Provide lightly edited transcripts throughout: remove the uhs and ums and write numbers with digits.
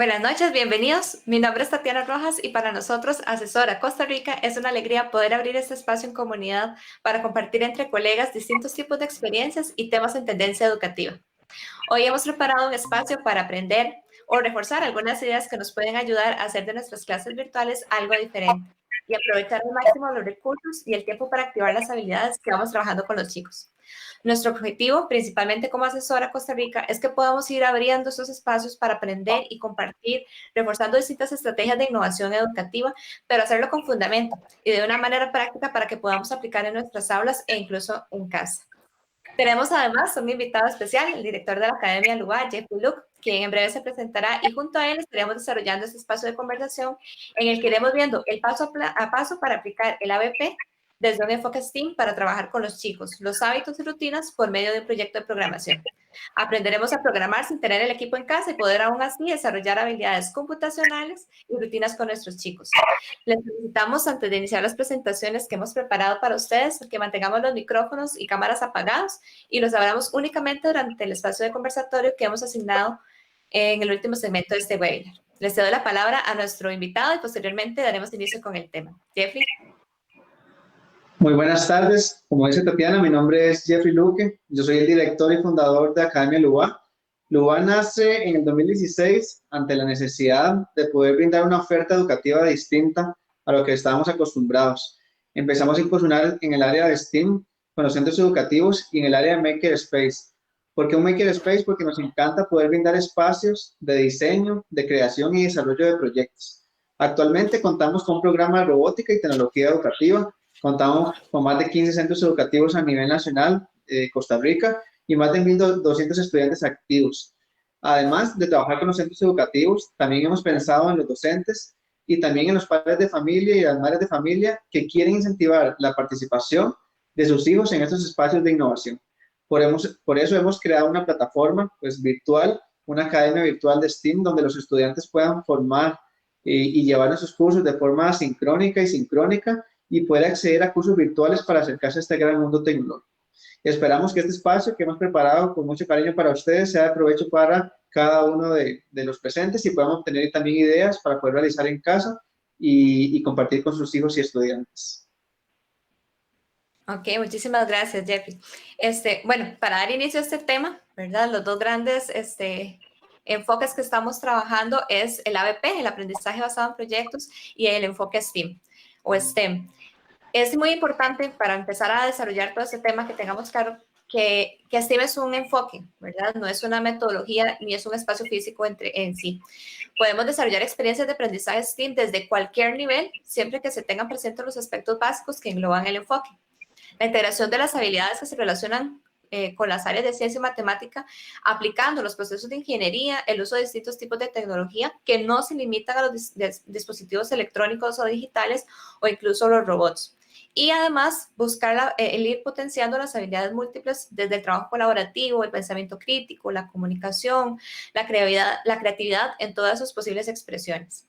Buenas noches, bienvenidos. Mi nombre es Tatiana Rojas y para nosotros, Asesora Costa Rica, es una alegría poder abrir este espacio en comunidad para compartir entre colegas distintos tipos de experiencias y temas en tendencia educativa. Hoy hemos preparado un espacio para aprender o reforzar algunas ideas que nos pueden ayudar a hacer de nuestras clases virtuales algo diferente y aprovechar al máximo los recursos y el tiempo para activar las habilidades que vamos trabajando con los chicos. Nuestro objetivo, principalmente como asesora Costa Rica, es que podamos ir abriendo esos espacios para aprender y compartir, reforzando distintas estrategias de innovación educativa, pero hacerlo con fundamento y de una manera práctica para que podamos aplicar en nuestras aulas e incluso en casa. Tenemos además un invitado especial, el director de la Academia LUA, Jeffrey Luke, quien en breve se presentará y junto a él estaremos desarrollando este espacio de conversación en el que iremos viendo el paso a paso para aplicar el ABP desde un enfoque STEAM para trabajar con los chicos, los hábitos y rutinas por medio de un proyecto de programación. Aprenderemos a programar sin tener el equipo en casa y poder aún así desarrollar habilidades computacionales y rutinas con nuestros chicos. Les solicitamos antes de iniciar las presentaciones que hemos preparado para ustedes que mantengamos los micrófonos y cámaras apagados y los abramos únicamente durante el espacio de conversatorio que hemos asignado en el último segmento de este webinar. Les cedo la palabra a nuestro invitado y posteriormente daremos inicio con el tema. Jeffrey. Muy buenas tardes, como dice Tatiana, mi nombre es Jeffrey Luque, yo soy el director y fundador de Academia LUA. LUA nace en el 2016 ante la necesidad de poder brindar una oferta educativa distinta a lo que estábamos acostumbrados. Empezamos a incursionar en el área de STEAM con los centros educativos y en el área de Makerspace. ¿Por qué un Makerspace? Porque nos encanta poder brindar espacios de diseño, de creación y desarrollo de proyectos. Actualmente contamos con un programa de robótica y tecnología educativa. Contamos con más de 15 centros educativos a nivel nacional de Costa Rica y más de 1.200 estudiantes activos. Además de trabajar con los centros educativos, también hemos pensado en los docentes y también en los padres de familia y las madres de familia que quieren incentivar la participación de sus hijos en estos espacios de innovación. Por eso hemos creado una plataforma virtual, una academia virtual de STEAM donde los estudiantes puedan formar y llevar esos cursos de forma sincrónica y sincrónica y poder acceder a cursos virtuales para acercarse a este gran mundo tecnológico. Esperamos que este espacio que hemos preparado con mucho cariño para ustedes sea de provecho para cada uno de los presentes y podamos obtener también ideas para poder realizar en casa y compartir con sus hijos y estudiantes. Ok, muchísimas gracias, Jeffrey. Bueno, para dar inicio a este tema, ¿verdad? Los dos grandes enfoques que estamos trabajando es el ABP, el aprendizaje basado en proyectos, y el enfoque STEAM o STEM. Es muy importante para empezar a desarrollar todo este tema que tengamos claro que STEAM es un enfoque, ¿verdad? No es una metodología ni es un espacio físico en sí. Podemos desarrollar experiencias de aprendizaje STEAM desde cualquier nivel, siempre que se tengan presentes los aspectos básicos que engloban el enfoque. La integración de las habilidades que se relacionan con las áreas de ciencia y matemática, aplicando los procesos de ingeniería, el uso de distintos tipos de tecnología que no se limitan a los dispositivos electrónicos o digitales o incluso los robots. Y además, buscar el ir potenciando las habilidades múltiples desde el trabajo colaborativo, el pensamiento crítico, la comunicación, la creatividad en todas sus posibles expresiones.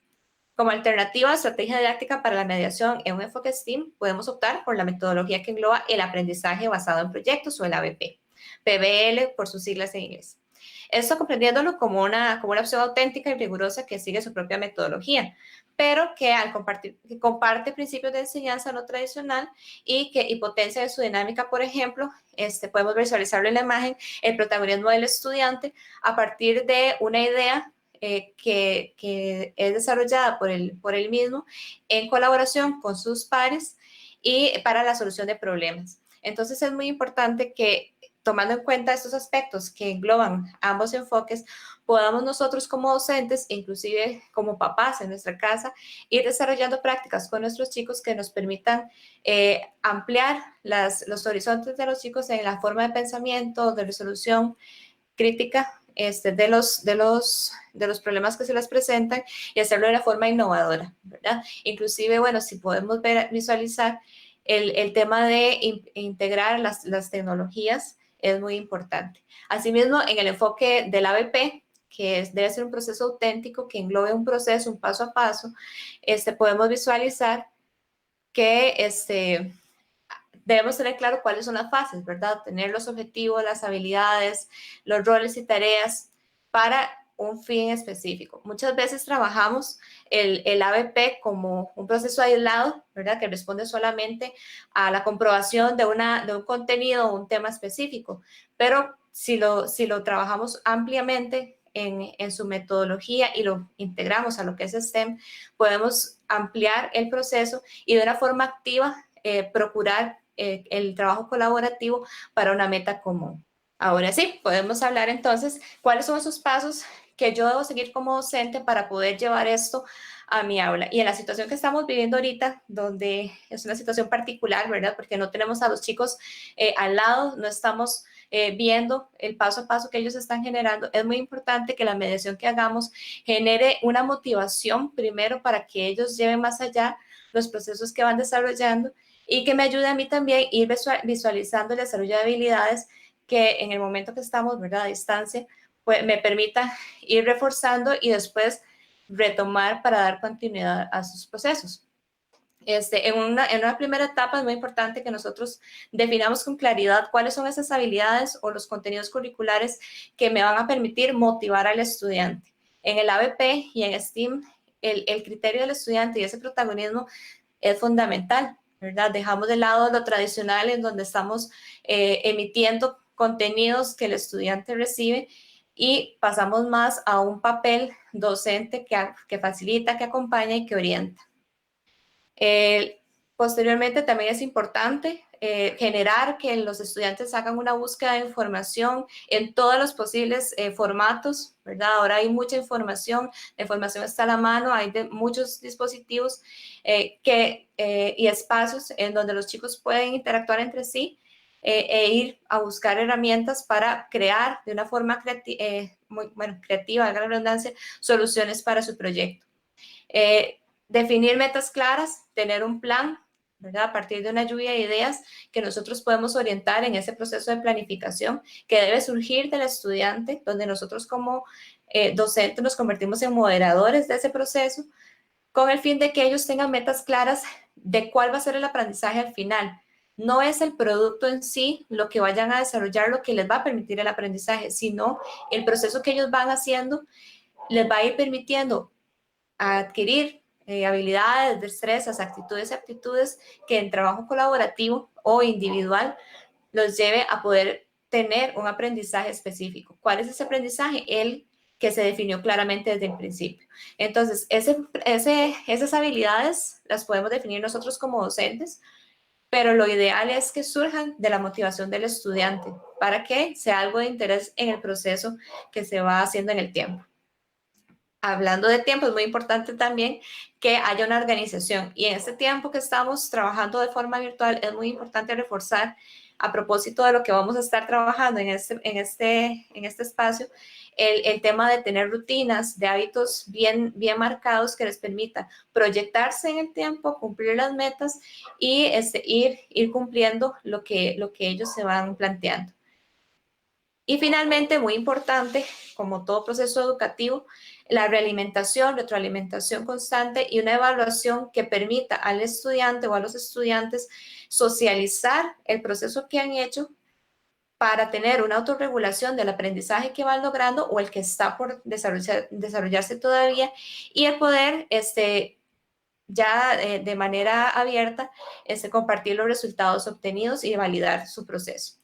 Como alternativa a estrategia didáctica para la mediación en un enfoque STEAM, podemos optar por la metodología que engloba el aprendizaje basado en proyectos o el ABP, PBL por sus siglas en inglés. Esto comprendiéndolo como una opción auténtica y rigurosa que sigue su propia metodología, pero que comparte principios de enseñanza no tradicional y potencia de su dinámica. Por ejemplo, podemos visualizarlo en la imagen, el protagonismo del estudiante a partir de una idea que es desarrollada por él mismo en colaboración con sus pares y para la solución de problemas. Entonces es muy importante que, tomando en cuenta estos aspectos que engloban ambos enfoques, podamos nosotros como docentes, inclusive como papás en nuestra casa, ir desarrollando prácticas con nuestros chicos que nos permitan ampliar los horizontes de los chicos en la forma de pensamiento, de resolución crítica de los problemas que se les presentan y hacerlo de una forma innovadora, ¿verdad? Inclusive, bueno, si podemos visualizar el tema de integrar las tecnologías es muy importante. Asimismo, en el enfoque del ABP, que debe ser un proceso auténtico, que englobe un proceso, un paso a paso, podemos visualizar que debemos tener claro cuáles son las fases, ¿verdad? Tener los objetivos, las habilidades, los roles y tareas para un fin específico. Muchas veces trabajamos el ABP como un proceso aislado, ¿verdad? Que responde solamente a la comprobación de un contenido o un tema específico, pero si lo trabajamos ampliamente en su metodología y lo integramos a lo que es STEM, podemos ampliar el proceso y de una forma activa procurar el trabajo colaborativo para una meta común. Ahora sí, podemos hablar entonces cuáles son esos pasos que yo debo seguir como docente para poder llevar esto a mi aula. Y en la situación que estamos viviendo ahorita, donde es una situación particular, ¿verdad? Porque no tenemos a los chicos al lado, no estamos viendo el paso a paso que ellos están generando, es muy importante que la mediación que hagamos genere una motivación primero para que ellos lleven más allá los procesos que van desarrollando y que me ayude a mí también ir visualizando el desarrollo de habilidades que en el momento que estamos, ¿verdad?, a distancia, pues me permita ir reforzando y después retomar para dar continuidad a sus procesos. En una primera etapa es muy importante que nosotros definamos con claridad cuáles son esas habilidades o los contenidos curriculares que me van a permitir motivar al estudiante. En el ABP y en STEAM, el criterio del estudiante y ese protagonismo es fundamental, ¿verdad? Dejamos de lado lo tradicional en donde estamos emitiendo contenidos que el estudiante recibe y pasamos más a un papel docente que facilita, que acompaña y que orienta. Posteriormente también es importante generar que los estudiantes hagan una búsqueda de información en todos los posibles formatos, ¿verdad? Ahora hay mucha información, la información está a la mano, hay muchos dispositivos y espacios en donde los chicos pueden interactuar entre sí e ir a buscar herramientas para crear de una forma creativa, haga la redundancia, soluciones para su proyecto. Definir metas claras, tener un plan, ¿verdad? A partir de una lluvia de ideas que nosotros podemos orientar en ese proceso de planificación que debe surgir del estudiante, donde nosotros como docentes nos convertimos en moderadores de ese proceso, con el fin de que ellos tengan metas claras de cuál va a ser el aprendizaje al final. No es el producto en sí lo que vayan a desarrollar, lo que les va a permitir el aprendizaje, sino el proceso que ellos van haciendo les va a ir permitiendo adquirir habilidades, destrezas, actitudes y aptitudes que en trabajo colaborativo o individual los lleve a poder tener un aprendizaje específico. ¿Cuál es ese aprendizaje? El que se definió claramente desde el principio. Entonces, esas habilidades las podemos definir nosotros como docentes, pero lo ideal es que surjan de la motivación del estudiante para que sea algo de interés en el proceso que se va haciendo en el tiempo. Hablando de tiempo, es muy importante también que haya una organización. Y en este tiempo que estamos trabajando de forma virtual, es muy importante reforzar, a propósito de lo que vamos a estar trabajando en este espacio, el tema de tener rutinas, de hábitos bien marcados que les permita proyectarse en el tiempo, cumplir las metas y ir cumpliendo lo que ellos se van planteando. Y finalmente, muy importante, como todo proceso educativo, la realimentación, retroalimentación constante y una evaluación que permita al estudiante o a los estudiantes socializar el proceso que han hecho para tener una autorregulación del aprendizaje que van logrando o el que está por desarrollarse todavía y el poder ya de manera abierta compartir los resultados obtenidos y validar su proceso.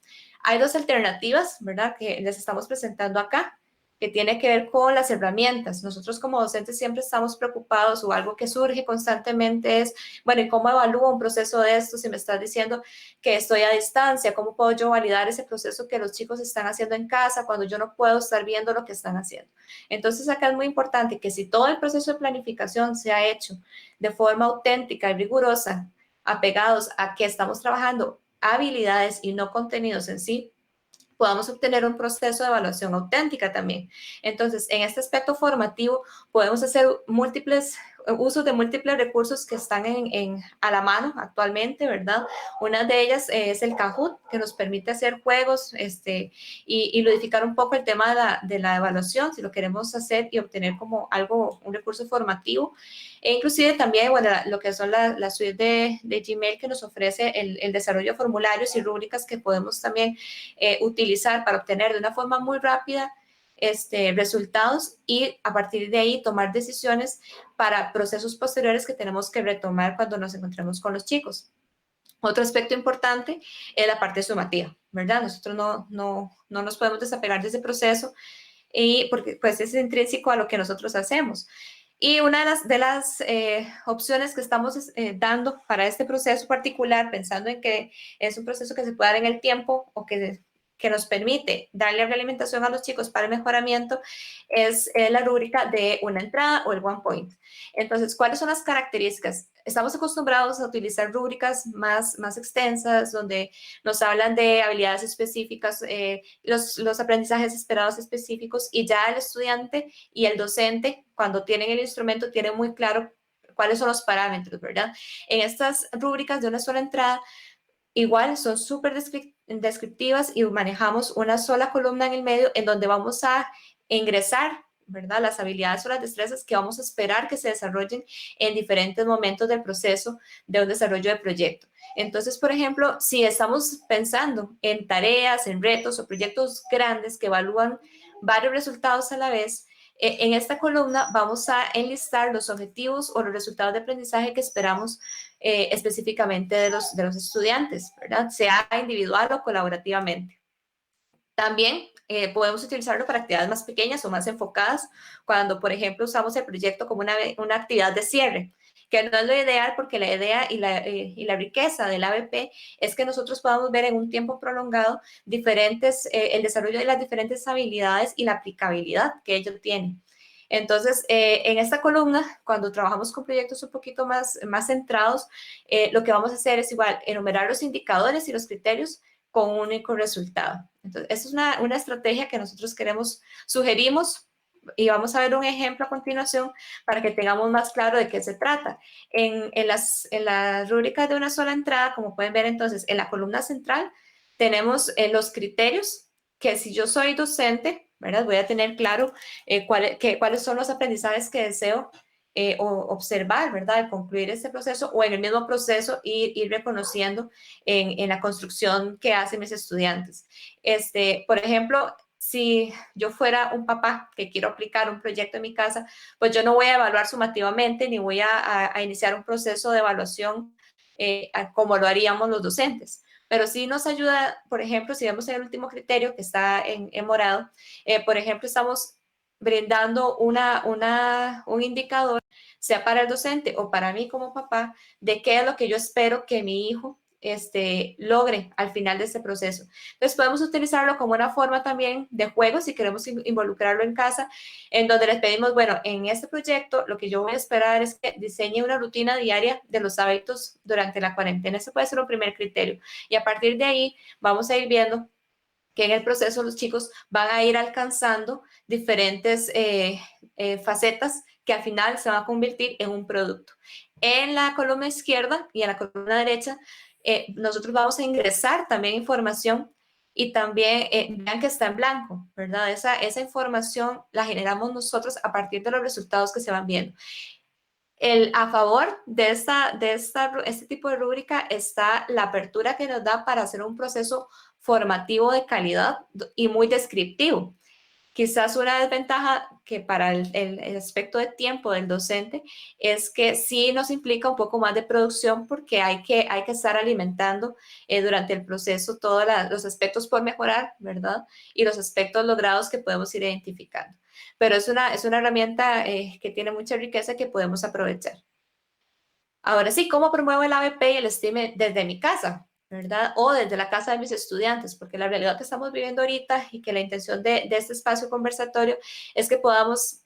Hay dos alternativas, ¿verdad?, que les estamos presentando acá, que tiene que ver con las herramientas. Nosotros como docentes siempre estamos preocupados o algo que surge constantemente es, bueno, ¿y cómo evalúo un proceso de esto? Si me estás diciendo que estoy a distancia, ¿cómo puedo yo validar ese proceso que los chicos están haciendo en casa cuando yo no puedo estar viendo lo que están haciendo? Entonces acá es muy importante que si todo el proceso de planificación se ha hecho de forma auténtica y rigurosa, apegados a que estamos trabajando habilidades y no contenidos en sí, podamos obtener un proceso de evaluación auténtica también. Entonces, en este aspecto formativo, podemos hacer usos de múltiples recursos que están a la mano actualmente, ¿verdad? Una de ellas es el Kahoot, que nos permite hacer juegos y ludificar un poco el tema de la evaluación, si lo queremos hacer y obtener como un recurso formativo. E inclusive también, bueno, lo que son la suite de Gmail que nos ofrece el desarrollo de formularios y rúbricas que podemos también utilizar para obtener de una forma muy rápida resultados y a partir de ahí tomar decisiones para procesos posteriores que tenemos que retomar cuando nos encontremos con los chicos. Otro aspecto importante es la parte sumativa, ¿verdad? Nosotros no nos podemos desapegar de ese proceso y porque pues es intrínseco a lo que nosotros hacemos. Y una de las opciones que estamos dando para este proceso particular, pensando en que es un proceso que se puede dar en el tiempo o que nos permite darle realimentación a los chicos para el mejoramiento, es la rúbrica de una entrada o el one point. Entonces, ¿cuáles son las características? Estamos acostumbrados a utilizar rúbricas más extensas, donde nos hablan de habilidades específicas, los aprendizajes esperados específicos, y ya el estudiante y el docente, cuando tienen el instrumento, tienen muy claro cuáles son los parámetros, ¿verdad? En estas rúbricas de una sola entrada, igual son súper descriptivas y manejamos una sola columna en el medio en donde vamos a ingresar, ¿verdad? Las habilidades o las destrezas que vamos a esperar que se desarrollen en diferentes momentos del proceso de un desarrollo de proyecto. Entonces, por ejemplo, si estamos pensando en tareas, en retos o proyectos grandes que evalúan varios resultados a la vez, en esta columna vamos a enlistar los objetivos o los resultados de aprendizaje que esperamos específicamente de los estudiantes, ¿verdad? Sea individual o colaborativamente. También podemos utilizarlo para actividades más pequeñas o más enfocadas, cuando, por ejemplo, usamos el proyecto como una actividad de cierre, que no es lo ideal porque la idea y la riqueza del ABP es que nosotros podamos ver en un tiempo prolongado el desarrollo de las diferentes habilidades y la aplicabilidad que ellos tienen. Entonces, en esta columna, cuando trabajamos con proyectos un poquito más centrados, lo que vamos a hacer es igual enumerar los indicadores y los criterios con un único resultado. Entonces, esa es una estrategia que nosotros sugerimos, y vamos a ver un ejemplo a continuación para que tengamos más claro de qué se trata. En las rúbricas de una sola entrada, como pueden ver entonces, en la columna central tenemos los criterios que si yo soy docente, ¿verdad? Voy a tener claro cuáles son los aprendizajes que deseo observar, ¿verdad? Al concluir este proceso o en el mismo proceso ir reconociendo en la construcción que hacen mis estudiantes. Por ejemplo, si yo fuera un papá que quiero aplicar un proyecto en mi casa, pues yo no voy a evaluar sumativamente ni voy a iniciar un proceso de evaluación como lo haríamos los docentes. Pero sí nos ayuda, por ejemplo, si vemos el último criterio que está en morado, por ejemplo, estamos brindando un indicador, sea para el docente o para mí como papá, de qué es lo que yo espero que mi hijo logre al final de este proceso. Entonces podemos utilizarlo como una forma también de juego si queremos involucrarlo en casa, en donde les pedimos, bueno, en este proyecto lo que yo voy a esperar es que diseñe una rutina diaria de los hábitos durante la cuarentena. Ese puede ser un primer criterio. Y a partir de ahí vamos a ir viendo que en el proceso los chicos van a ir alcanzando diferentes facetas que al final se van a convertir en un producto. En la columna izquierda y en la columna derecha, nosotros vamos a ingresar también información y también vean que está en blanco, ¿verdad? Esa información la generamos nosotros a partir de los resultados que se van viendo. A favor de este tipo de rúbrica está la apertura que nos da para hacer un proceso formativo de calidad y muy descriptivo. Quizás una desventaja que para el aspecto de tiempo del docente es que sí nos implica un poco más de producción porque hay que estar alimentando durante el proceso todos los aspectos por mejorar, ¿verdad? Y los aspectos logrados que podemos ir identificando. Pero es una herramienta que tiene mucha riqueza que podemos aprovechar. Ahora sí, ¿cómo promuevo el ABP y el STEAM desde mi casa? ¿Verdad? O desde la casa de mis estudiantes, porque la realidad que estamos viviendo ahorita y que la intención de este espacio conversatorio es que podamos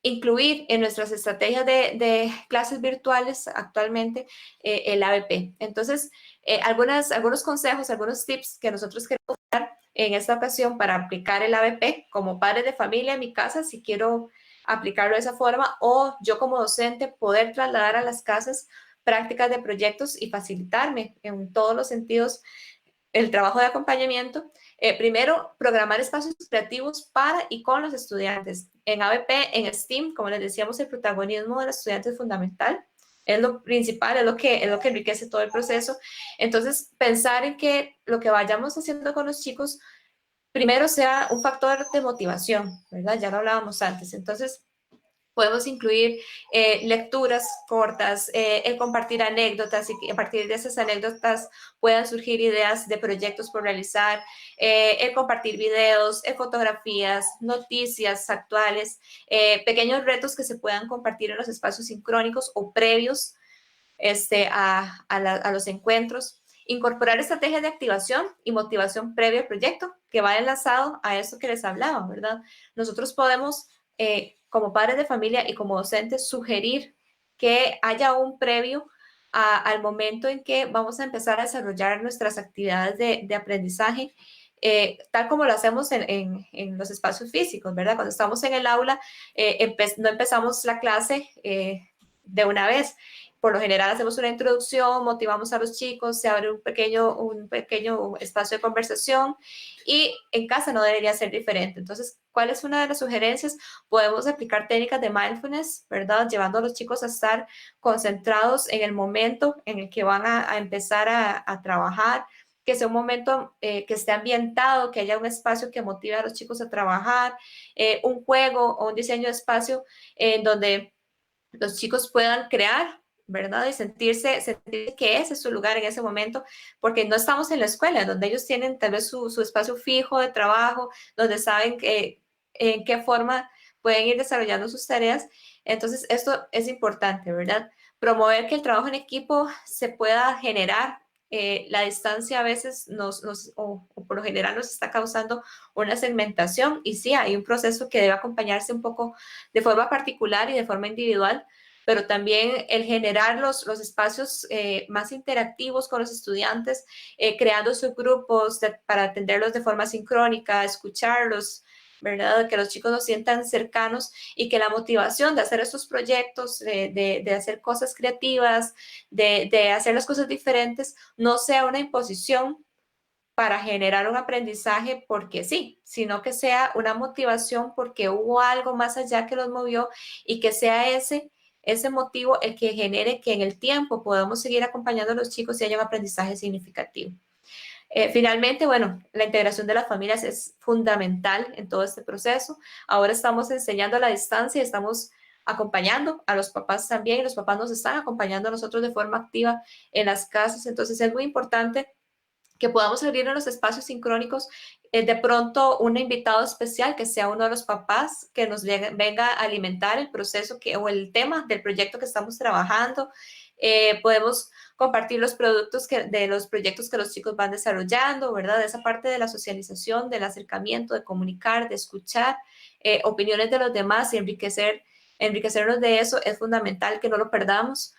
incluir en nuestras estrategias de clases virtuales actualmente el ABP. Entonces, algunos consejos, algunos tips que nosotros queremos dar en esta ocasión para aplicar el ABP como padre de familia en mi casa, si quiero aplicarlo de esa forma, o yo como docente poder trasladar a las casas prácticas de proyectos y facilitarme en todos los sentidos el trabajo de acompañamiento. Primero, programar espacios creativos para y con los estudiantes. En ABP, en STEAM, como les decíamos, el protagonismo del estudiante es fundamental. Es lo principal, es lo que enriquece todo el proceso. Entonces, pensar en que lo que vayamos haciendo con los chicos primero sea un factor de motivación, ¿verdad? Ya lo hablábamos antes. Entonces, podemos incluir lecturas cortas, el compartir anécdotas y que a partir de esas anécdotas puedan surgir ideas de proyectos por realizar, el compartir videos, fotografías, noticias actuales, pequeños retos que se puedan compartir en los espacios sincrónicos o previos a los encuentros. Incorporar estrategias de activación y motivación previa al proyecto, que va enlazado a eso que les hablaba, ¿verdad? Nosotros podemos, como padres de familia y como docentes, sugerir que haya un previo al momento en que vamos a empezar a desarrollar nuestras actividades de aprendizaje, tal como lo hacemos en los espacios físicos, ¿verdad? Cuando estamos en el aula, no empezamos la clase de una vez. Por lo general hacemos una introducción, motivamos a los chicos, se abre un pequeño espacio de conversación y en casa no debería ser diferente. Entonces, ¿cuál es una de las sugerencias? Podemos aplicar técnicas de mindfulness, ¿verdad? Llevando a los chicos a estar concentrados en el momento en el que van a empezar a trabajar, que sea un momento que esté ambientado, que haya un espacio que motive a los chicos a trabajar, un juego o un diseño de espacio en donde los chicos puedan crear, ¿verdad? Y sentir que ese es su lugar en ese momento, porque no estamos en la escuela, donde ellos tienen tal vez su espacio fijo de trabajo, donde saben en qué forma pueden ir desarrollando sus tareas. Entonces, esto es importante, ¿verdad? Promover que el trabajo en equipo se pueda generar. La distancia a veces o por lo general nos está causando una segmentación y sí, hay un proceso que debe acompañarse un poco de forma particular y de forma individual, pero también el generar los espacios más interactivos con los estudiantes, creando subgrupos para atenderlos de forma sincrónica, escucharlos, ¿verdad? Que los chicos nos sientan cercanos y que la motivación de hacer estos proyectos, de hacer cosas creativas, de hacer las cosas diferentes, no sea una imposición para generar un aprendizaje porque sí, sino que sea una motivación porque hubo algo más allá que los movió y que sea ese motivo el que genere que en el tiempo podamos seguir acompañando a los chicos y haya un aprendizaje significativo. Finalmente, bueno, la integración de las familias es fundamental en todo este proceso. Ahora estamos enseñando a la distancia, estamos acompañando a los papás también, y los papás nos están acompañando a nosotros de forma activa en las casas, entonces es muy importante que podamos abrir en los espacios sincrónicos, de pronto un invitado especial que sea uno de los papás que nos venga a alimentar el proceso o el tema del proyecto que estamos trabajando. Podemos compartir los productos de los proyectos que los chicos van desarrollando, ¿verdad? Esa parte de la socialización, del acercamiento, de comunicar, de escuchar opiniones de los demás y enriquecernos de eso es fundamental que no lo perdamos.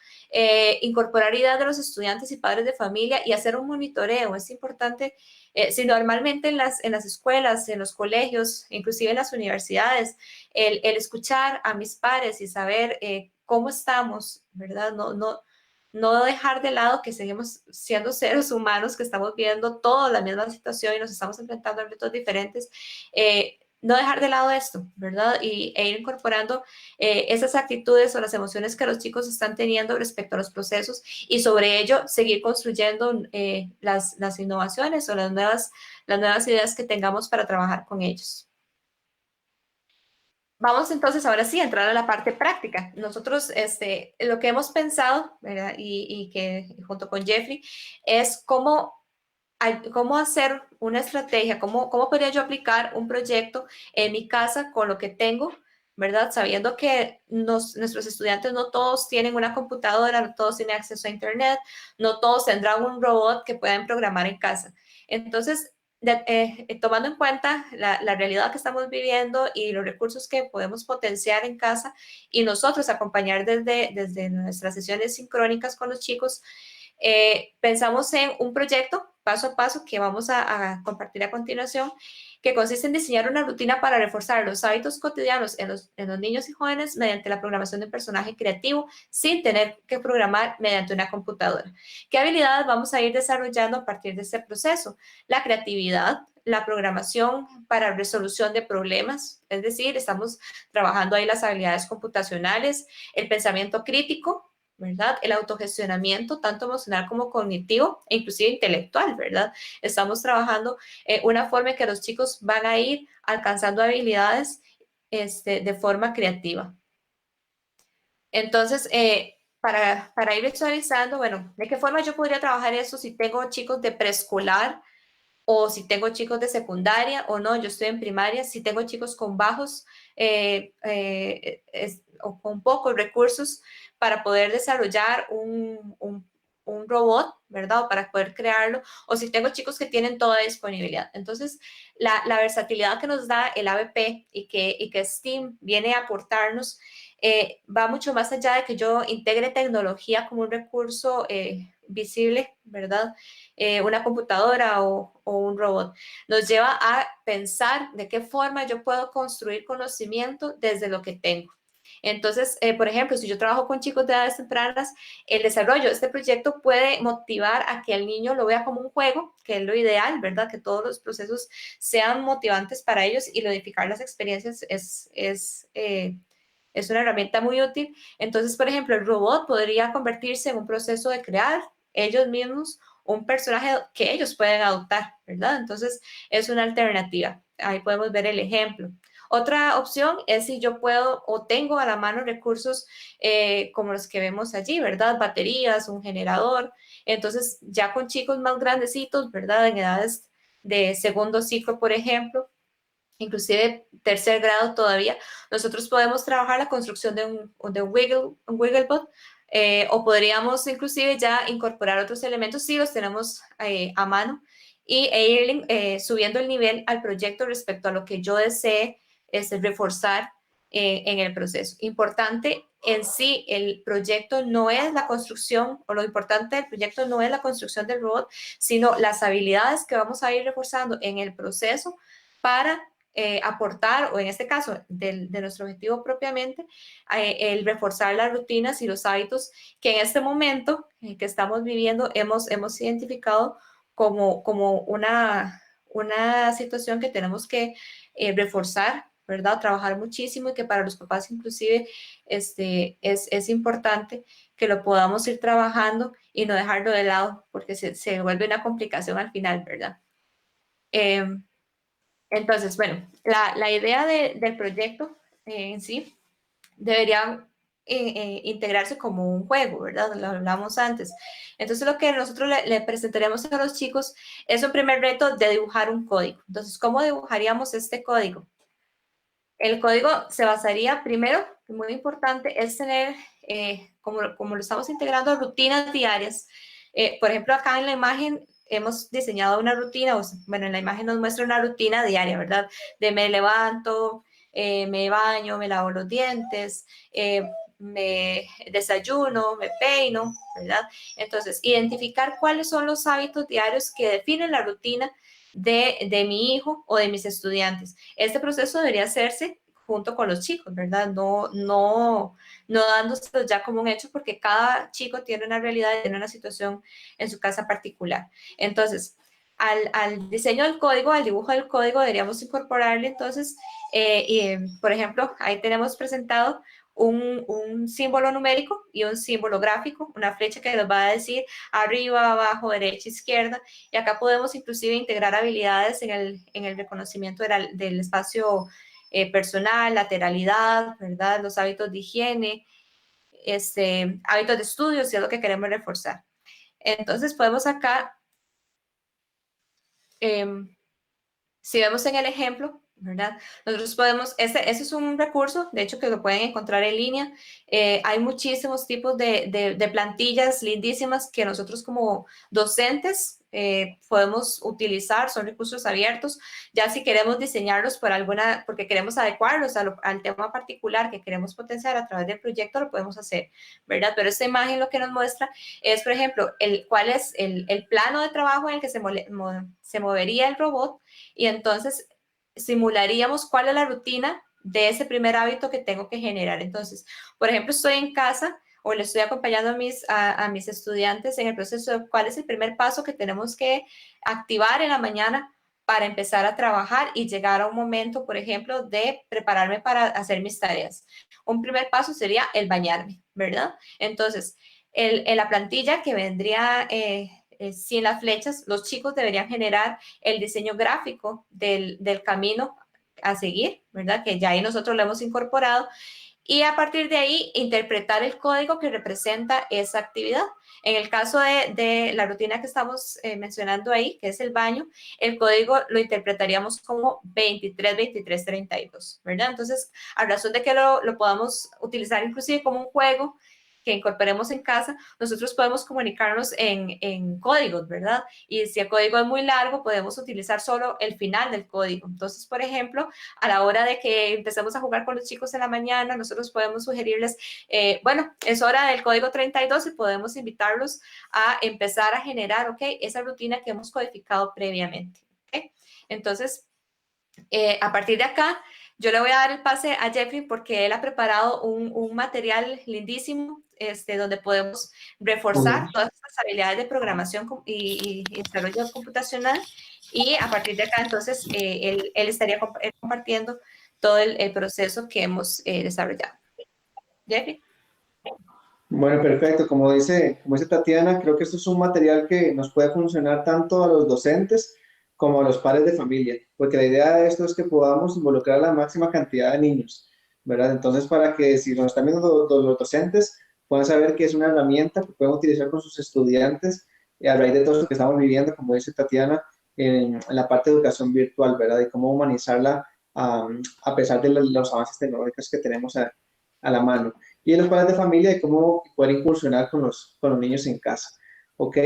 Incorporar ideas de los estudiantes y padres de familia y hacer un monitoreo. Es importante, si normalmente en las escuelas, en los colegios, inclusive en las universidades, el escuchar a mis pares y saber cómo estamos, ¿verdad? No dejar de lado que seguimos siendo seres humanos, que estamos viendo toda la misma situación y nos estamos enfrentando a retos diferentes. No dejar de lado esto, ¿verdad? E ir incorporando esas actitudes o las emociones que los chicos están teniendo respecto a los procesos y sobre ello seguir construyendo las innovaciones o las nuevas ideas que tengamos para trabajar con ellos. Vamos entonces ahora sí a entrar a la parte práctica. Nosotros lo que hemos pensado, ¿verdad? Y que junto con Jeffrey es cómo hacer una estrategia, cómo podría yo aplicar un proyecto en mi casa con lo que tengo, ¿verdad? Sabiendo que nuestros estudiantes no todos tienen una computadora, no todos tienen acceso a Internet, no todos tendrán un robot que puedan programar en casa. Entonces, tomando en cuenta la realidad que estamos viviendo y los recursos que podemos potenciar en casa y nosotros acompañar desde nuestras sesiones sincrónicas con los chicos, pensamos en un proyecto paso a paso que vamos a compartir a continuación, que consiste en diseñar una rutina para reforzar los hábitos cotidianos en los niños y jóvenes mediante la programación de un personaje creativo sin tener que programar mediante una computadora. ¿Qué habilidades vamos a ir desarrollando a partir de este proceso? La creatividad, la programación para resolución de problemas, es decir, estamos trabajando ahí las habilidades computacionales, el pensamiento crítico, ¿verdad? El autogestionamiento, tanto emocional como cognitivo e inclusive intelectual, ¿verdad? Estamos trabajando una forma en que los chicos van a ir alcanzando habilidades de forma creativa. Entonces, para ir visualizando, bueno, ¿de qué forma yo podría trabajar eso si tengo chicos de preescolar o si tengo chicos de secundaria o no? Yo estoy en primaria, si tengo chicos con bajos o con pocos recursos para poder desarrollar un robot, ¿verdad? O para poder crearlo, o si tengo chicos que tienen toda disponibilidad. Entonces, la versatilidad que nos da el ABP y que STEAM viene a aportarnos va mucho más allá de que yo integre tecnología como un recurso visible, ¿verdad? Una computadora o un robot. Nos lleva a pensar de qué forma yo puedo construir conocimiento desde lo que tengo. Entonces, por ejemplo, si yo trabajo con chicos de edades tempranas, el desarrollo de este proyecto puede motivar a que el niño lo vea como un juego, que es lo ideal, ¿verdad? Que todos los procesos sean motivantes para ellos y modificar las experiencias es una herramienta muy útil. Entonces, por ejemplo, el robot podría convertirse en un proceso de crear ellos mismos un personaje que ellos pueden adoptar, ¿verdad? Entonces, es una alternativa. Ahí podemos ver el ejemplo. Otra opción es si yo puedo o tengo a la mano recursos como los que vemos allí, ¿verdad? Baterías, un generador. Entonces, ya con chicos más grandecitos, ¿verdad? En edades de segundo ciclo, por ejemplo, inclusive tercer grado todavía, nosotros podemos trabajar la construcción de un Wigglebot o podríamos inclusive ya incorporar otros elementos si los tenemos a mano e ir subiendo el nivel al proyecto respecto a lo que yo desee reforzar en el proceso. Importante en sí, el proyecto no es la construcción, o lo importante del proyecto no es la construcción del robot, sino las habilidades que vamos a ir reforzando en el proceso para aportar, o en este caso de nuestro objetivo propiamente, el reforzar las rutinas y los hábitos que en este momento que estamos viviendo hemos identificado como una situación que tenemos que reforzar, ¿verdad? Trabajar muchísimo y que para los papás inclusive es importante que lo podamos ir trabajando y no dejarlo de lado porque se vuelve una complicación al final, ¿verdad? Entonces, bueno, la idea del proyecto en sí debería integrarse como un juego, ¿verdad? Lo hablamos antes. Entonces, lo que nosotros le presentaremos a los chicos es un primer reto de dibujar un código. Entonces, ¿cómo dibujaríamos este código? El código se basaría primero, muy importante, es tener, como lo estamos integrando, rutinas diarias. Por ejemplo, acá en la imagen hemos diseñado una rutina, bueno, en la imagen nos muestra una rutina diaria, ¿verdad? De me levanto, me baño, me lavo los dientes, me desayuno, me peino, ¿verdad? Entonces, identificar cuáles son los hábitos diarios que definen la rutina de mi hijo o de mis estudiantes. Este proceso debería hacerse junto con los chicos, ¿verdad? No dándose ya como un hecho porque cada chico tiene una realidad, tiene una situación en su casa particular. Entonces, al diseño del código, al dibujo del código, deberíamos incorporarle entonces, por ejemplo, ahí tenemos presentado un símbolo numérico y un símbolo gráfico, una flecha que nos va a decir arriba, abajo, derecha, izquierda, y acá podemos inclusive integrar habilidades en el reconocimiento del espacio personal, lateralidad, ¿verdad? Los hábitos de higiene, hábitos de estudio, si es lo que queremos reforzar. Entonces podemos acá, si vemos en el ejemplo, ¿verdad? Nosotros podemos, ese es un recurso, de hecho, que lo pueden encontrar en línea. Hay muchísimos tipos de plantillas lindísimas que nosotros como docentes podemos utilizar, son recursos abiertos. Ya si queremos diseñarlos porque queremos adecuarlos al tema particular que queremos potenciar a través del proyecto, lo podemos hacer, ¿verdad? Pero esta imagen lo que nos muestra es, por ejemplo, cuál es el plano de trabajo en el que se movería el robot y entonces simularíamos cuál es la rutina de ese primer hábito que tengo que generar. Entonces, por ejemplo, estoy en casa o le estoy acompañando a mis estudiantes en el proceso de cuál es el primer paso que tenemos que activar en la mañana para empezar a trabajar y llegar a un momento, por ejemplo, de prepararme para hacer mis tareas. un primer paso sería el bañarme, ¿verdad? Entonces, en la plantilla que vendría sin las flechas, los chicos deberían generar el diseño gráfico del camino a seguir, ¿verdad? Que ya ahí nosotros lo hemos incorporado y a partir de ahí interpretar el código que representa esa actividad. En el caso de la rutina que estamos mencionando ahí, que es el baño, el código lo interpretaríamos como 23, 23, 32, ¿verdad? Entonces, a razón de que lo podamos utilizar inclusive como un juego que incorporemos en casa, nosotros podemos comunicarnos en códigos, ¿verdad? Y si el código es muy largo, podemos utilizar solo el final del código. Entonces, por ejemplo, a la hora de que empecemos a jugar con los chicos en la mañana, nosotros podemos sugerirles, bueno, es hora del código 32 y podemos invitarlos a empezar a generar, ¿ok? Esa rutina que hemos codificado previamente, ¿ok? Entonces, a partir de acá, yo le voy a dar el pase a Jeffrey porque él ha preparado un material lindísimo donde podemos reforzar todas estas habilidades de programación y desarrollo computacional. Y a partir de acá, entonces, él estaría compartiendo todo el proceso que hemos desarrollado. Jeffrey. Bueno, perfecto. Como dice Tatiana, creo que esto es un material que nos puede funcionar tanto a los docentes como a los padres de familia, porque la idea de esto es que podamos involucrar a la máxima cantidad de niños, ¿verdad? Entonces, para que si nos están viendo los docentes, puedan saber que es una herramienta que pueden utilizar con sus estudiantes a raíz de todo lo que estamos viviendo, como dice Tatiana, en la parte de educación virtual, ¿verdad? Y cómo humanizarla a pesar de los avances tecnológicos que tenemos a la mano y en los padres de familia de cómo poder incursionar con los niños en casa. ¿Ok?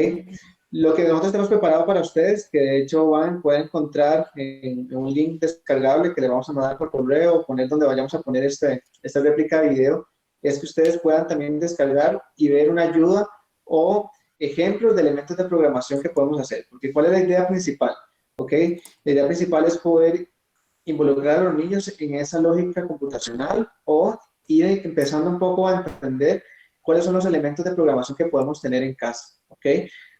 Lo que nosotros tenemos preparado para ustedes, que de hecho pueden encontrar en un link descargable que le vamos a mandar por correo o poner donde vayamos a poner esta réplica de video, es que ustedes puedan también descargar y ver una ayuda o ejemplos de elementos de programación que podemos hacer. Porque ¿cuál es la idea principal? ¿Ok? La idea principal es poder involucrar a los niños en esa lógica computacional o ir empezando un poco a entender cuáles son los elementos de programación que podemos tener en casa, ¿ok?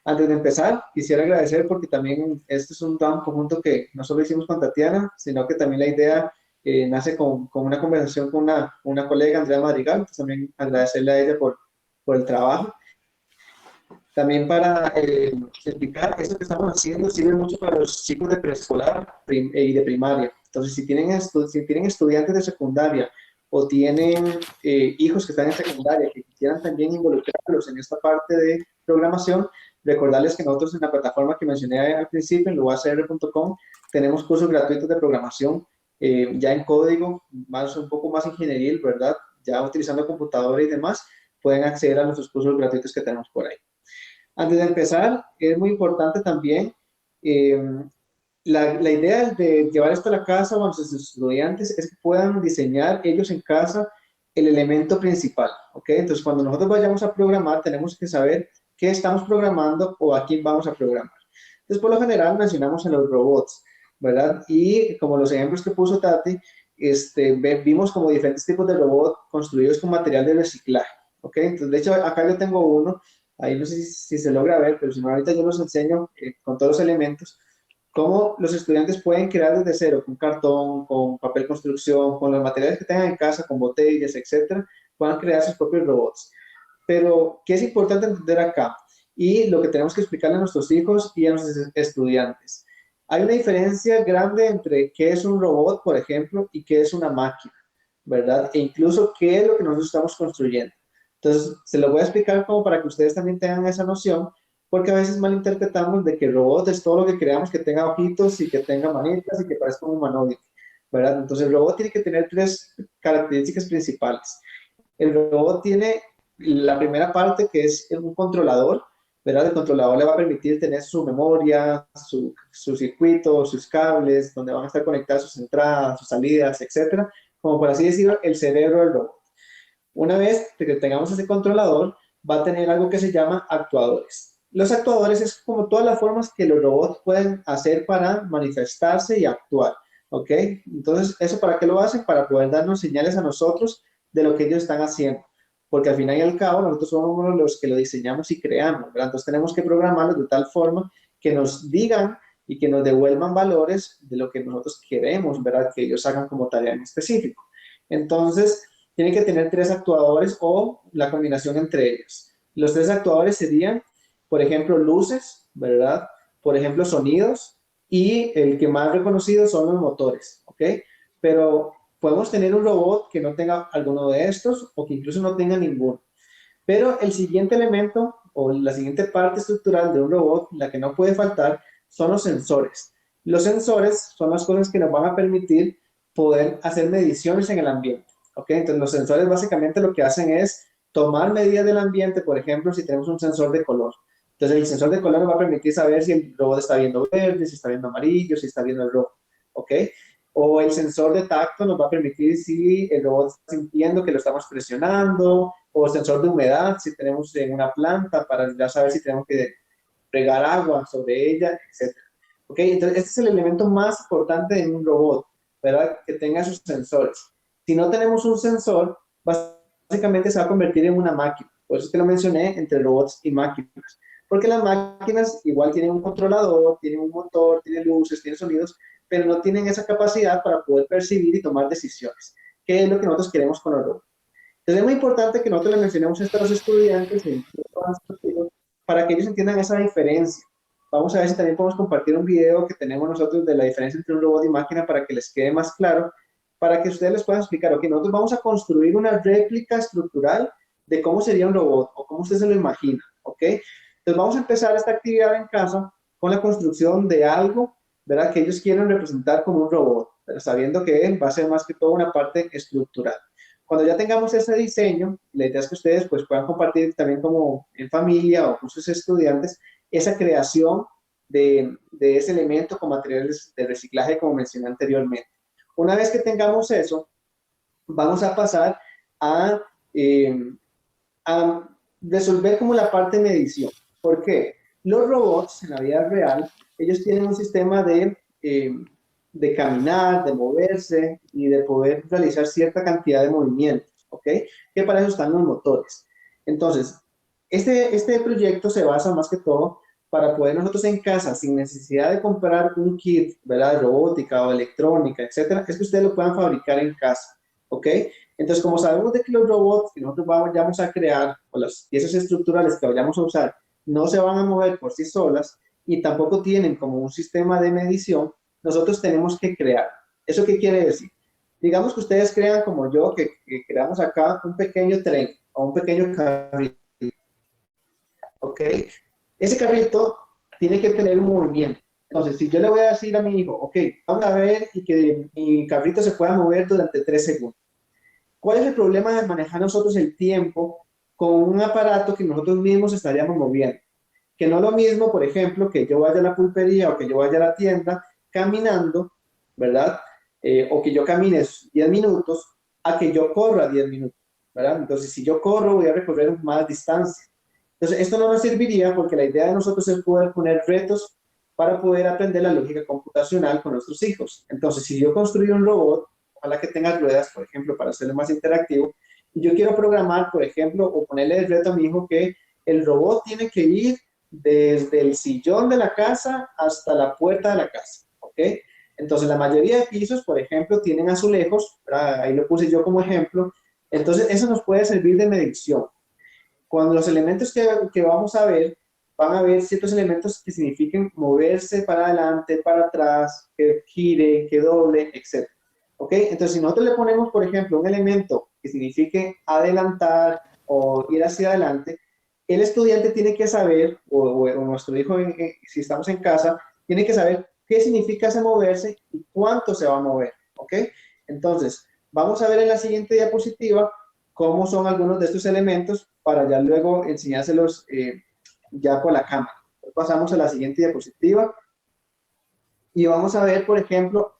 Antes de empezar, quisiera agradecer porque también este es un trabajo conjunto que no solo hicimos con Tatiana, sino que también la idea nace con una conversación con una colega, Andrea Madrigal, entonces también agradecerle a ella por el trabajo. También para explicar, esto que estamos haciendo sirve mucho para los chicos de preescolar y de primaria. Entonces, si tienen estudiantes de secundaria o tienen hijos que están en secundaria que quisieran también involucrarlos en esta parte de programación, recordarles que nosotros en la plataforma que mencioné al principio, en luacr.com, tenemos cursos gratuitos de programación ya en código, un poco más ingenieril, ¿verdad? Ya utilizando computadora y demás, pueden acceder a nuestros cursos gratuitos que tenemos por ahí. Antes de empezar, es muy importante también eh, la idea de llevar esto a la casa o a nuestros estudiantes es que puedan diseñar ellos en casa el elemento principal, ¿ok? Entonces, cuando nosotros vayamos a programar, tenemos que saber qué estamos programando o a quién vamos a programar. Entonces, por lo general, mencionamos a los robots, ¿verdad? Y como los ejemplos que puso Tati, vimos como diferentes tipos de robots construidos con material de reciclaje, ¿ok? Entonces, de hecho, acá yo tengo uno, ahí no sé si se logra ver, pero si no, ahorita yo los enseño con todos los elementos cómo los estudiantes pueden crear desde cero, con cartón, con papel construcción, con los materiales que tengan en casa, con botellas, etcétera, puedan crear sus propios robots. Pero, ¿qué es importante entender acá? Y lo que tenemos que explicarle a nuestros hijos y a nuestros estudiantes. Hay una diferencia grande entre qué es un robot, por ejemplo, y qué es una máquina, ¿verdad? E incluso qué es lo que nosotros estamos construyendo. Entonces, se lo voy a explicar como para que ustedes también tengan esa noción porque a veces malinterpretamos de que el robot es todo lo que creamos que tenga ojitos y que tenga manitas y que parezca un humanoide, ¿verdad? Entonces el robot tiene que tener tres características principales. El robot tiene la primera parte que es un controlador, ¿verdad? El controlador le va a permitir tener su memoria, su circuito, sus cables, donde van a estar conectadas sus entradas, sus salidas, etcétera, como por así decirlo, el cerebro del robot. Una vez que tengamos ese controlador, va a tener algo que se llama actuadores. Los actuadores es como todas las formas que los robots pueden hacer para manifestarse y actuar, ¿ok? Entonces, ¿eso para qué lo hacen? Para poder darnos señales a nosotros de lo que ellos están haciendo, porque al final y al cabo nosotros somos los que lo diseñamos y creamos, ¿verdad? Entonces tenemos que programarlos de tal forma que nos digan y que nos devuelvan valores de lo que nosotros queremos, ¿verdad? Que ellos hagan como tarea en específico. Entonces, tiene que tener 3 actuadores o la combinación entre ellos. Los 3 actuadores serían, por ejemplo, luces, ¿verdad? Por ejemplo, sonidos, y el que más reconocido son los motores, ¿ok? Pero podemos tener un robot que no tenga alguno de estos o que incluso no tenga ninguno. Pero el siguiente elemento o la siguiente parte estructural de un robot, la que no puede faltar, son los sensores. Los sensores son las cosas que nos van a permitir poder hacer mediciones en el ambiente, ¿ok? Entonces los sensores básicamente lo que hacen es tomar medidas del ambiente, por ejemplo, si tenemos un sensor de color. Entonces el sensor de color nos va a permitir saber si el robot está viendo verde, si está viendo amarillo, si está viendo el rojo, ¿ok? O el sensor de tacto nos va a permitir si el robot está sintiendo que lo estamos presionando, o el sensor de humedad, si tenemos en una planta, para ya saber si tenemos que regar agua sobre ella, etc. ¿Ok? Entonces, este es el elemento más importante de un robot, ¿verdad? Que tenga sus sensores. Si no tenemos un sensor, básicamente se va a convertir en una máquina. Por eso es que lo mencioné entre robots y máquinas. Porque las máquinas igual tienen un controlador, tienen un motor, tienen luces, tienen sonidos, pero no tienen esa capacidad para poder percibir y tomar decisiones, que es lo que nosotros queremos con los robots. Entonces es muy importante que nosotros les mencionemos esto a los estudiantes para que ellos entiendan esa diferencia. Vamos a ver si también podemos compartir un video que tenemos nosotros de la diferencia entre un robot y máquina para que les quede más claro, para que ustedes les puedan explicar, ok, nosotros vamos a construir una réplica estructural de cómo sería un robot o cómo usted se lo imagina, ok. Entonces vamos a empezar esta actividad en casa con la construcción de algo, ¿verdad? Que ellos quieren representar como un robot, pero sabiendo que va a ser más que todo una parte estructural. Cuando ya tengamos ese diseño, la idea es que ustedes pues, puedan compartir también como en familia o con sus estudiantes esa creación de ese elemento con materiales de reciclaje como mencioné anteriormente. Una vez que tengamos eso, vamos a pasar a, a resolver como la parte de medición. ¿Por qué? Los robots en la vida real, ellos tienen un sistema de caminar, de moverse y de poder realizar cierta cantidad de movimientos, ¿ok? Que para eso están los motores. Entonces, este proyecto se basa más que todo para poder nosotros en casa, sin necesidad de comprar un kit, ¿verdad? De robótica o electrónica, etcétera, es que ustedes lo puedan fabricar en casa, ¿ok? Entonces, como sabemos de que los robots que nosotros vayamos a crear o las piezas estructurales que vayamos a usar no se van a mover por sí solas y tampoco tienen como un sistema de medición, nosotros tenemos que crear. ¿Eso qué quiere decir? Digamos que ustedes crean como yo, que creamos acá un pequeño tren o un pequeño carrito, ¿ok? Ese carrito tiene que tener un movimiento. Entonces, si yo le voy a decir a mi hijo, ok, vamos a ver y que mi carrito se pueda mover durante 3 segundos. ¿Cuál es el problema de manejar nosotros el tiempo con un aparato que nosotros mismos estaríamos moviendo? Que no es lo mismo, por ejemplo, que yo vaya a la pulpería o que yo vaya a la tienda caminando, ¿verdad? O que yo camine 10 minutos a que yo corra 10 minutos, ¿verdad? Entonces, si yo corro, voy a recorrer más distancia. Entonces, esto no nos serviría porque la idea de nosotros es poder poner retos para poder aprender la lógica computacional con nuestros hijos. Entonces, si yo construyo un robot, ojalá que tenga ruedas, por ejemplo, para hacerlo más interactivo, y yo quiero programar, por ejemplo, o ponerle el reto a mi hijo que el robot tiene que ir desde el sillón de la casa hasta la puerta de la casa, ¿ok? Entonces, la mayoría de pisos, por ejemplo, tienen azulejos, ¿verdad? Ahí lo puse yo como ejemplo. Entonces, eso nos puede servir de medición. Cuando los elementos que vamos a ver, van a ver ciertos elementos que signifiquen moverse para adelante, para atrás, que gire, que doble, etc. ¿Ok? Entonces, si nosotros le ponemos, por ejemplo, un elemento que signifique adelantar o ir hacia adelante, el estudiante tiene que saber, o nuestro hijo, si estamos en casa, tiene que saber qué significa ese moverse y cuánto se va a mover. ¿Ok? Entonces, vamos a ver en la siguiente diapositiva cómo son algunos de estos elementos para ya luego enseñárselos ya por la cámara. Pasamos a la siguiente diapositiva y vamos a ver, por ejemplo,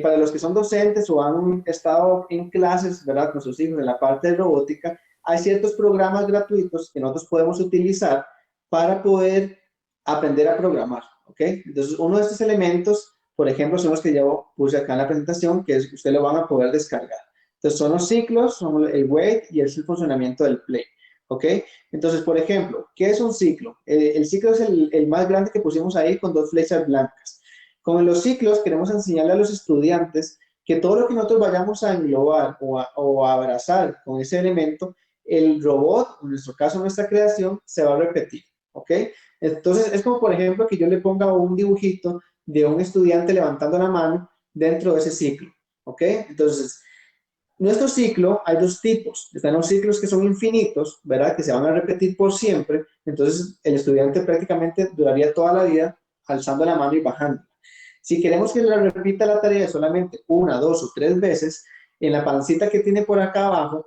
para los que son docentes o han estado en clases, ¿verdad?, con sus hijos en la parte de robótica, hay ciertos programas gratuitos que nosotros podemos utilizar para poder aprender a programar, ¿ok? Entonces, uno de estos elementos, por ejemplo, son los que yo puse acá en la presentación, que es que ustedes lo van a poder descargar. Entonces, son los ciclos, son el wait y el funcionamiento del play, ¿ok? Entonces, por ejemplo, ¿qué es un ciclo? El ciclo es el más grande que pusimos ahí con 2 flechas blancas. Con los ciclos queremos enseñarle a los estudiantes que todo lo que nosotros vayamos a englobar o a abrazar con ese elemento, el robot, en nuestro caso nuestra creación, se va a repetir, ¿ok? Entonces es como por ejemplo que yo le ponga un dibujito de un estudiante levantando la mano dentro de ese ciclo, ¿ok? Entonces, nuestro ciclo hay dos tipos. Están los ciclos que son infinitos, ¿verdad? Que se van a repetir por siempre. Entonces, el estudiante prácticamente duraría toda la vida alzando la mano y bajando. Si queremos que la repita la tarea solamente una, dos o tres veces, en la pancita que tiene por acá abajo,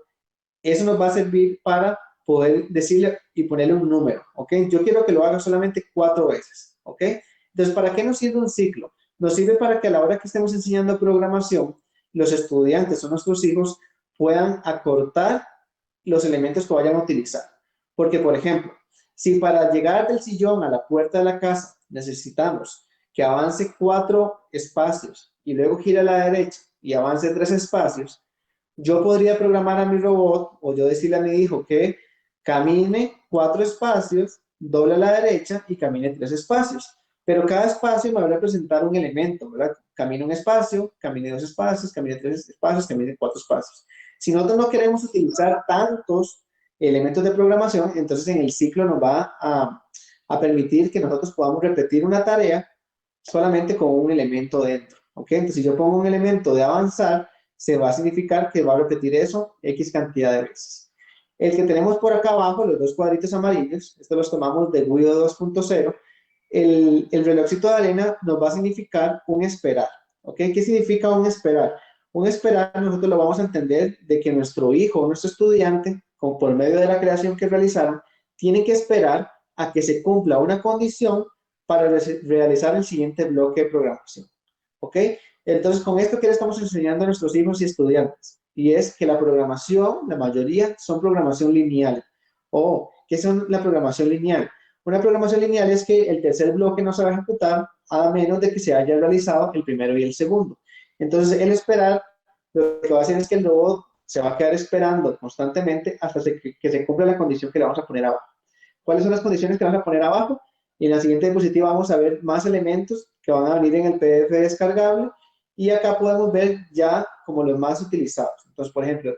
eso nos va a servir para poder decirle y ponerle un número, ¿ok? Yo quiero que lo haga solamente 4 veces, ¿ok? Entonces, ¿para qué nos sirve un ciclo? Nos sirve para que a la hora que estemos enseñando programación, los estudiantes o nuestros hijos puedan acortar los elementos que vayan a utilizar. Porque, por ejemplo, si para llegar del sillón a la puerta de la casa necesitamos que avance 4 espacios y luego gire a la derecha y avance 3 espacios, yo podría programar a mi robot o yo decirle a mi hijo que camine 4 espacios, doble a la derecha y camine 3 espacios. Pero cada espacio me va a representar un elemento, ¿verdad? Camine un espacio, camine 2 espacios, camine 3 espacios, camine 4 espacios. Si nosotros no queremos utilizar tantos elementos de programación, entonces en el ciclo nos va a permitir que nosotros podamos repetir una tarea solamente con un elemento dentro. ¿Ok? Entonces, si yo pongo un elemento de avanzar, se va a significar que va a repetir eso X cantidad de veces. El que tenemos por acá abajo, los dos cuadritos amarillos, estos los tomamos de Guido 2.0, el relojcito de arena nos va a significar un esperar. ¿Ok? ¿Qué significa un esperar? Un esperar nosotros lo vamos a entender de que nuestro hijo o nuestro estudiante, por medio de la creación que realizaron, tiene que esperar a que se cumpla una condición para realizar el siguiente bloque de programación. ¿Ok? Entonces, con esto, ¿qué le estamos enseñando a nuestros hijos y estudiantes? Y es que la programación, la mayoría, son programación lineal. ¿O qué son la programación lineal? Una programación lineal es que el tercer bloque no se va a ejecutar a menos de que se haya realizado el primero y el segundo. Entonces, el esperar, lo que va a hacer es que el robot se va a quedar esperando constantemente hasta que se cumpla la condición que le vamos a poner abajo. ¿Cuáles son las condiciones que vamos a poner abajo? Y en la siguiente diapositiva vamos a ver más elementos que van a venir en el PDF descargable y acá podemos ver ya como los más utilizados. Entonces, por ejemplo,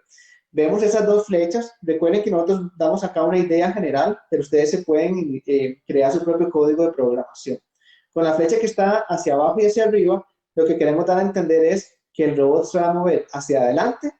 vemos esas dos flechas. Recuerden que nosotros damos acá una idea general, pero ustedes se pueden crear su propio código de programación. Con la flecha que está hacia abajo y hacia arriba, lo que queremos dar a entender es que el robot se va a mover hacia adelante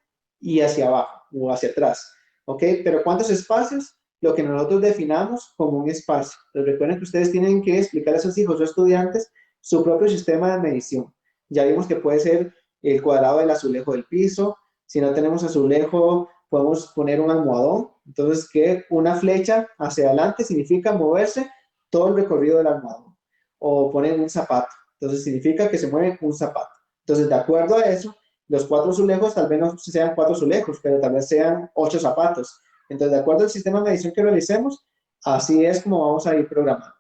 y hacia abajo o hacia atrás. ¿Ok? Pero ¿cuántos espacios? Lo que nosotros definamos como un espacio. Pero recuerden que ustedes tienen que explicar a sus hijos o estudiantes su propio sistema de medición. Ya vimos que puede ser el cuadrado del azulejo del piso. Si no tenemos azulejo, podemos poner un almohadón. Entonces, que una flecha hacia adelante significa moverse todo el recorrido del almohadón. O poner un zapato. Entonces, significa que se mueve un zapato. Entonces, de acuerdo a eso, los 4 azulejos tal vez no sean 4 azulejos, pero tal vez sean 8 zapatos. Entonces, de acuerdo al sistema de medición que realicemos, así es como vamos a ir programando.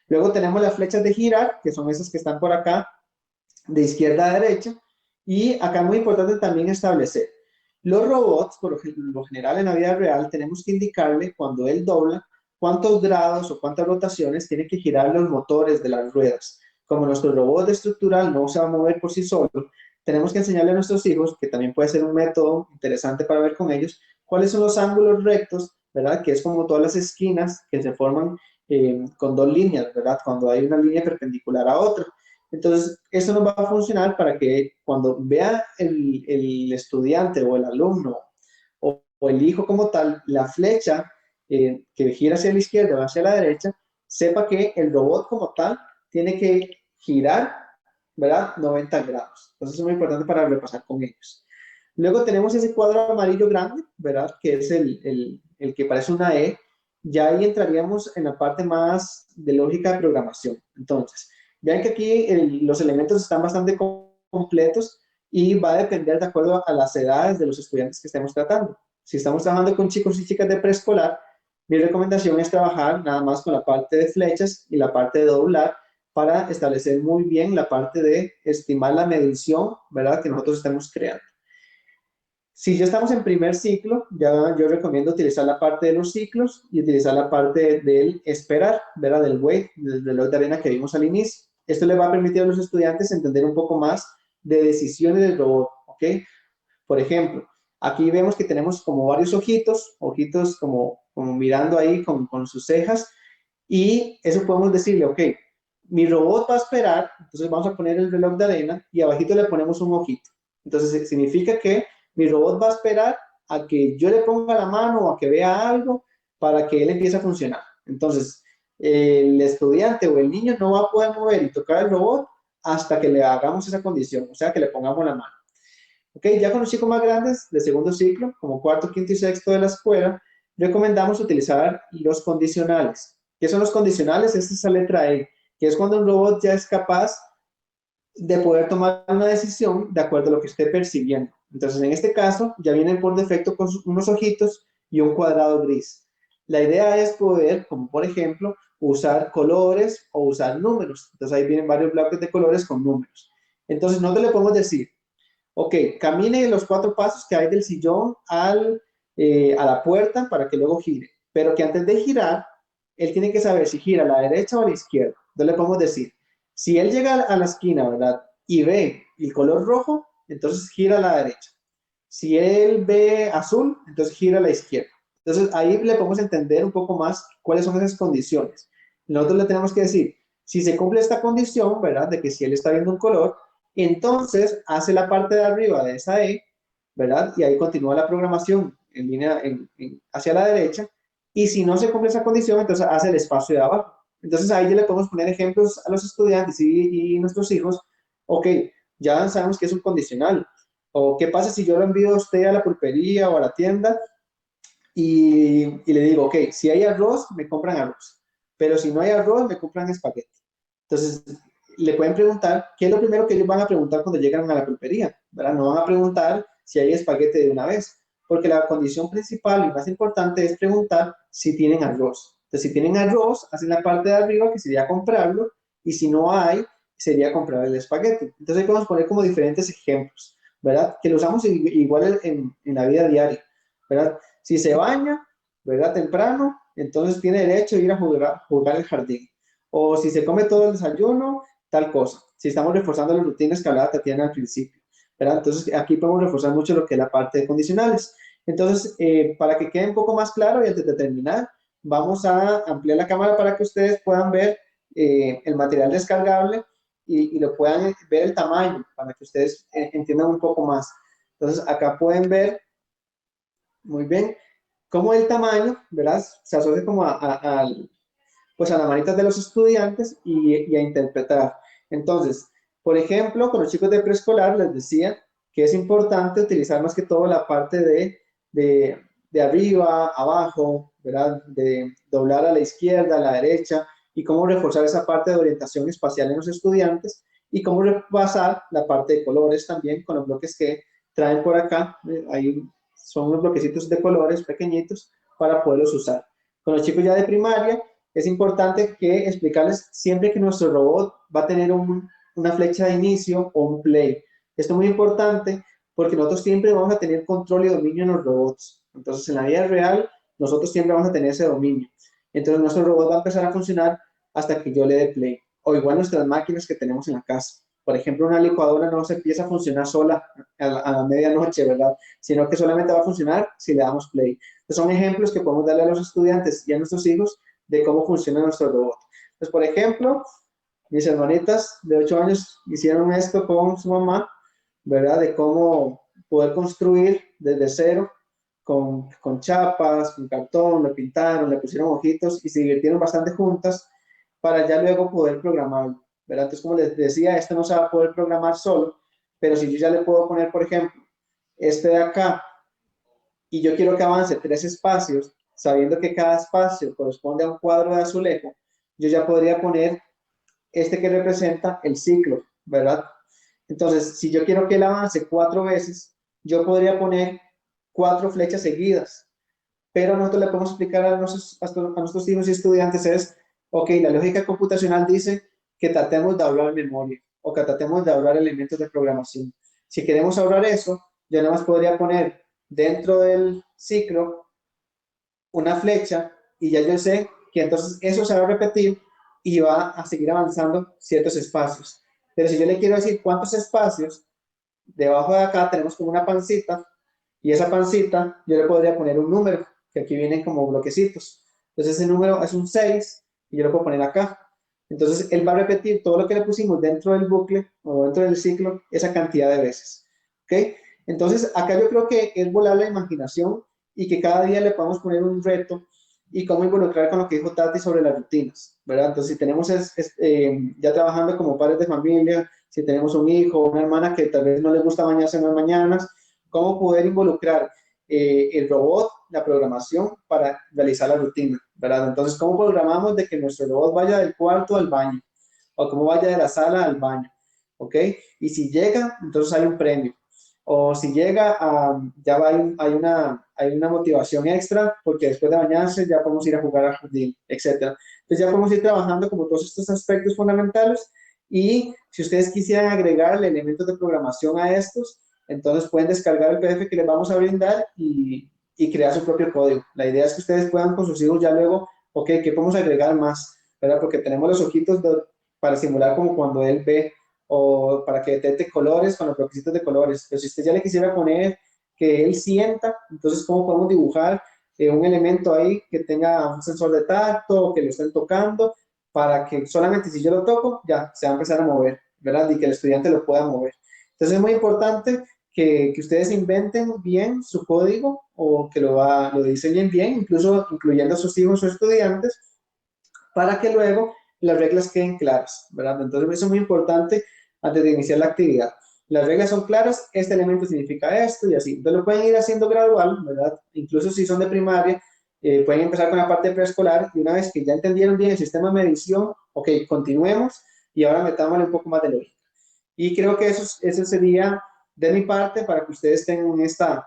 Luego tenemos las flechas de girar, que son esas que están por acá, de izquierda a derecha. Y acá es muy importante también establecer. Los robots, por lo general en la vida real, tenemos que indicarle cuando él dobla cuántos grados o cuántas rotaciones tiene que girar los motores de las ruedas. Como nuestro robot estructural no se va a mover por sí solo, tenemos que enseñarle a nuestros hijos, que también puede ser un método interesante para ver con ellos, cuáles son los ángulos rectos, ¿verdad? Que es como todas las esquinas que se forman con dos líneas, ¿verdad? Cuando hay una línea perpendicular a otra. Entonces, eso nos va a funcionar para que cuando vea el estudiante o el alumno o el hijo como tal, la flecha que gira hacia la izquierda o hacia la derecha, sepa que el robot como tal tiene que girar, ¿verdad? 90 grados. Entonces, es muy importante para repasar con ellos. Luego tenemos ese cuadro amarillo grande, ¿verdad? Que es el que parece una E. Ya ahí entraríamos en la parte más de lógica de programación. Entonces, vean que aquí los elementos están bastante completos y va a depender de acuerdo a las edades de los estudiantes que estemos tratando. Si estamos trabajando con chicos y chicas de preescolar, mi recomendación es trabajar nada más con la parte de flechas y la parte de doblar para establecer muy bien la parte de estimar la medición, ¿verdad? Que nosotros estemos creando. Si ya estamos en primer ciclo, ya yo recomiendo utilizar la parte de los ciclos y utilizar la parte del esperar, ¿verdad? Del wait, del reloj de arena que vimos al inicio. Esto le va a permitir a los estudiantes entender un poco más de decisiones del robot, ¿ok? Por ejemplo, aquí vemos que tenemos como varios ojitos, ojitos como mirando ahí con sus cejas, y eso podemos decirle, ok, mi robot va a esperar, entonces vamos a poner el reloj de arena y abajito le ponemos un ojito. Entonces significa que mi robot va a esperar a que yo le ponga la mano o a que vea algo para que él empiece a funcionar. Entonces, el estudiante o el niño no va a poder mover y tocar el robot hasta que le hagamos esa condición, o sea, que le pongamos la mano. Ok, ya con los chicos más grandes de segundo ciclo, como cuarto, quinto y sexto de la escuela, recomendamos utilizar los condicionales. ¿Qué son los condicionales? Esta es esa letra E, que es cuando un robot ya es capaz de poder tomar una decisión de acuerdo a lo que esté percibiendo. Entonces, en este caso, ya vienen por defecto con unos ojitos y un cuadrado gris. La idea es poder, como por ejemplo, usar colores o usar números. Entonces, ahí vienen varios bloques de colores con números. Entonces, nosotros le podemos decir, ok, camine los 4 pasos que hay del sillón a la puerta para que luego gire. Pero que antes de girar, él tiene que saber si gira a la derecha o a la izquierda. Entonces le podemos decir, si él llega a la esquina, ¿verdad? Y ve el color rojo, entonces gira a la derecha. Si él ve azul, entonces gira a la izquierda. Entonces ahí le podemos entender un poco más cuáles son esas condiciones. Nosotros le tenemos que decir, si se cumple esta condición, ¿verdad? De que si él está viendo un color, entonces hace la parte de arriba de esa E, ¿verdad? Y ahí continúa la programación en línea hacia la derecha. Y si no se cumple esa condición, entonces hace el espacio de abajo. Entonces ahí ya le podemos poner ejemplos a los estudiantes y nuestros hijos. Ok, ya sabemos que es un condicional. O qué pasa si yo lo envío a usted a la pulpería o a la tienda y le digo, ok, si hay arroz, me compran arroz. Pero si no hay arroz, me compran espagueti. Entonces, le pueden preguntar, ¿qué es lo primero que ellos van a preguntar cuando llegan a la pulpería? ¿Verdad? No van a preguntar si hay espagueti de una vez, porque la condición principal y más importante es preguntar si tienen arroz. Entonces, si tienen arroz, hacen la parte de arriba, que sería comprarlo, y si no hay, sería comprar el espagueti. Entonces, ahí podemos poner como diferentes ejemplos, ¿verdad? Que lo usamos igual en la vida diaria, ¿verdad? Si se baña, ¿verdad? Temprano, entonces tiene derecho a ir a jugar el jardín. O si se come todo el desayuno, tal cosa. Si estamos reforzando las rutinas que hablaba Tatiana al principio, ¿verdad? Entonces, aquí podemos reforzar mucho lo que es la parte de condicionales. Entonces, para que quede un poco más claro y antes de terminar, vamos a ampliar la cámara para que ustedes puedan ver el material descargable y lo puedan ver el tamaño, para que ustedes entiendan un poco más. Entonces, acá pueden ver, muy bien, cómo el tamaño, ¿verdad? Se asocia como pues a las manitas de los estudiantes y a interpretar. Entonces, por ejemplo, con los chicos de preescolar les decía que es importante utilizar más que todo la parte de arriba, abajo, ¿verdad? De doblar a la izquierda, a la derecha, y cómo reforzar esa parte de orientación espacial en los estudiantes, y cómo repasar la parte de colores también con los bloques que traen por acá. Ahí son unos bloquecitos de colores pequeñitos para poderlos usar. Con los chicos ya de primaria, es importante que explicarles siempre que nuestro robot va a tener una flecha de inicio o un play. Esto es muy importante porque nosotros siempre vamos a tener control y dominio en los robots. Entonces, en la vida real, nosotros siempre vamos a tener ese dominio. Entonces, nuestro robot va a empezar a funcionar hasta que yo le dé play. O igual nuestras máquinas que tenemos en la casa. Por ejemplo, una licuadora no se empieza a funcionar sola a la medianoche, ¿verdad? Sino que solamente va a funcionar si le damos play. Entonces, son ejemplos que podemos darle a los estudiantes y a nuestros hijos de cómo funciona nuestro robot. Entonces, por ejemplo, mis hermanitas de 8 años hicieron esto con su mamá, ¿verdad? De cómo poder construir desde cero con chapas, con cartón, lo pintaron, le pusieron ojitos y se divirtieron bastante juntas para ya luego poder programarlo, ¿verdad? Entonces, como les decía, esto no se va a poder programar solo, pero si yo ya le puedo poner, por ejemplo, este de acá, y yo quiero que avance 3 espacios, sabiendo que cada espacio corresponde a un cuadro de azulejo, yo ya podría poner este que representa el ciclo, ¿verdad? Entonces, si yo quiero que él avance 4 veces, yo podría poner 4 flechas seguidas, pero nosotros le podemos explicar a nuestros hijos y estudiantes es, ok, la lógica computacional dice que tratemos de ahorrar memoria o que tratemos de ahorrar elementos de programación. Si queremos ahorrar eso, yo nada más podría poner dentro del ciclo una flecha y ya yo sé que entonces eso se va a repetir y va a seguir avanzando ciertos espacios. Pero si yo le quiero decir cuántos espacios debajo de acá tenemos como una pancita, y esa pancita yo le podría poner un número, que aquí vienen como bloquecitos. Entonces ese número es un 6 y yo lo puedo poner acá. Entonces él va a repetir todo lo que le pusimos dentro del bucle o dentro del ciclo esa cantidad de veces. ¿Ok? Entonces acá yo creo que es volar la imaginación y que cada día le podamos poner un reto y cómo involucrar con lo que dijo Tati sobre las rutinas, ¿verdad? Entonces si tenemos ya trabajando como padres de familia, si tenemos un hijo o una hermana que tal vez no le gusta bañarse en las mañanas, cómo poder involucrar el robot, la programación para realizar la rutina, ¿verdad? Entonces, ¿cómo programamos de que nuestro robot vaya del cuarto al baño? O cómo vaya de la sala al baño, ¿ok? Y si llega, entonces hay un premio. O si llega, ya hay una motivación extra, porque después de bañarse ya podemos ir a jugar al jardín, etc. Entonces ya podemos ir trabajando como todos estos aspectos fundamentales y si ustedes quisieran agregarle elementos de programación a estos, entonces pueden descargar el PDF que les vamos a brindar y crear su propio código. La idea es que ustedes puedan con sus hijos ya luego, ok, ¿qué podemos agregar más? ¿Verdad? Porque tenemos los ojitos para simular como cuando él ve o para que detecte colores con los bloquecitos de colores. Pero si usted ya le quisiera poner que él sienta, entonces ¿cómo podemos dibujar un elemento ahí que tenga un sensor de tacto o que lo estén tocando para que solamente si yo lo toco, ya se va a empezar a mover, ¿verdad? Y que el estudiante lo pueda mover. Entonces es muy importante que ustedes inventen bien su código o que lo diseñen bien, incluso incluyendo a sus hijos o estudiantes, para que luego las reglas queden claras, ¿verdad? Entonces eso es muy importante antes de iniciar la actividad. Las reglas son claras, este elemento significa esto y así. Entonces lo pueden ir haciendo gradual, ¿verdad? Incluso si son de primaria, pueden empezar con la parte preescolar y una vez que ya entendieron bien el sistema de medición, ok, continuemos y ahora metámosle un poco más de lógica. Y creo que eso sería de mi parte para que ustedes tengan esta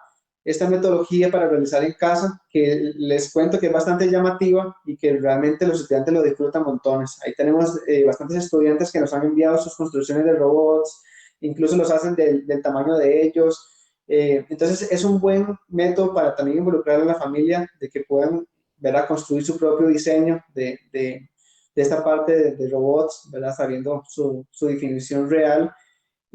metodología para realizar en casa, que les cuento que es bastante llamativa y que realmente los estudiantes lo disfrutan montones. Ahí tenemos bastantes estudiantes que nos han enviado sus construcciones de robots, incluso los hacen del tamaño de ellos. Entonces es un buen método para también involucrar a la familia de que puedan, ¿verdad?, construir su propio diseño de esta parte de robots, ¿verdad?, sabiendo su definición real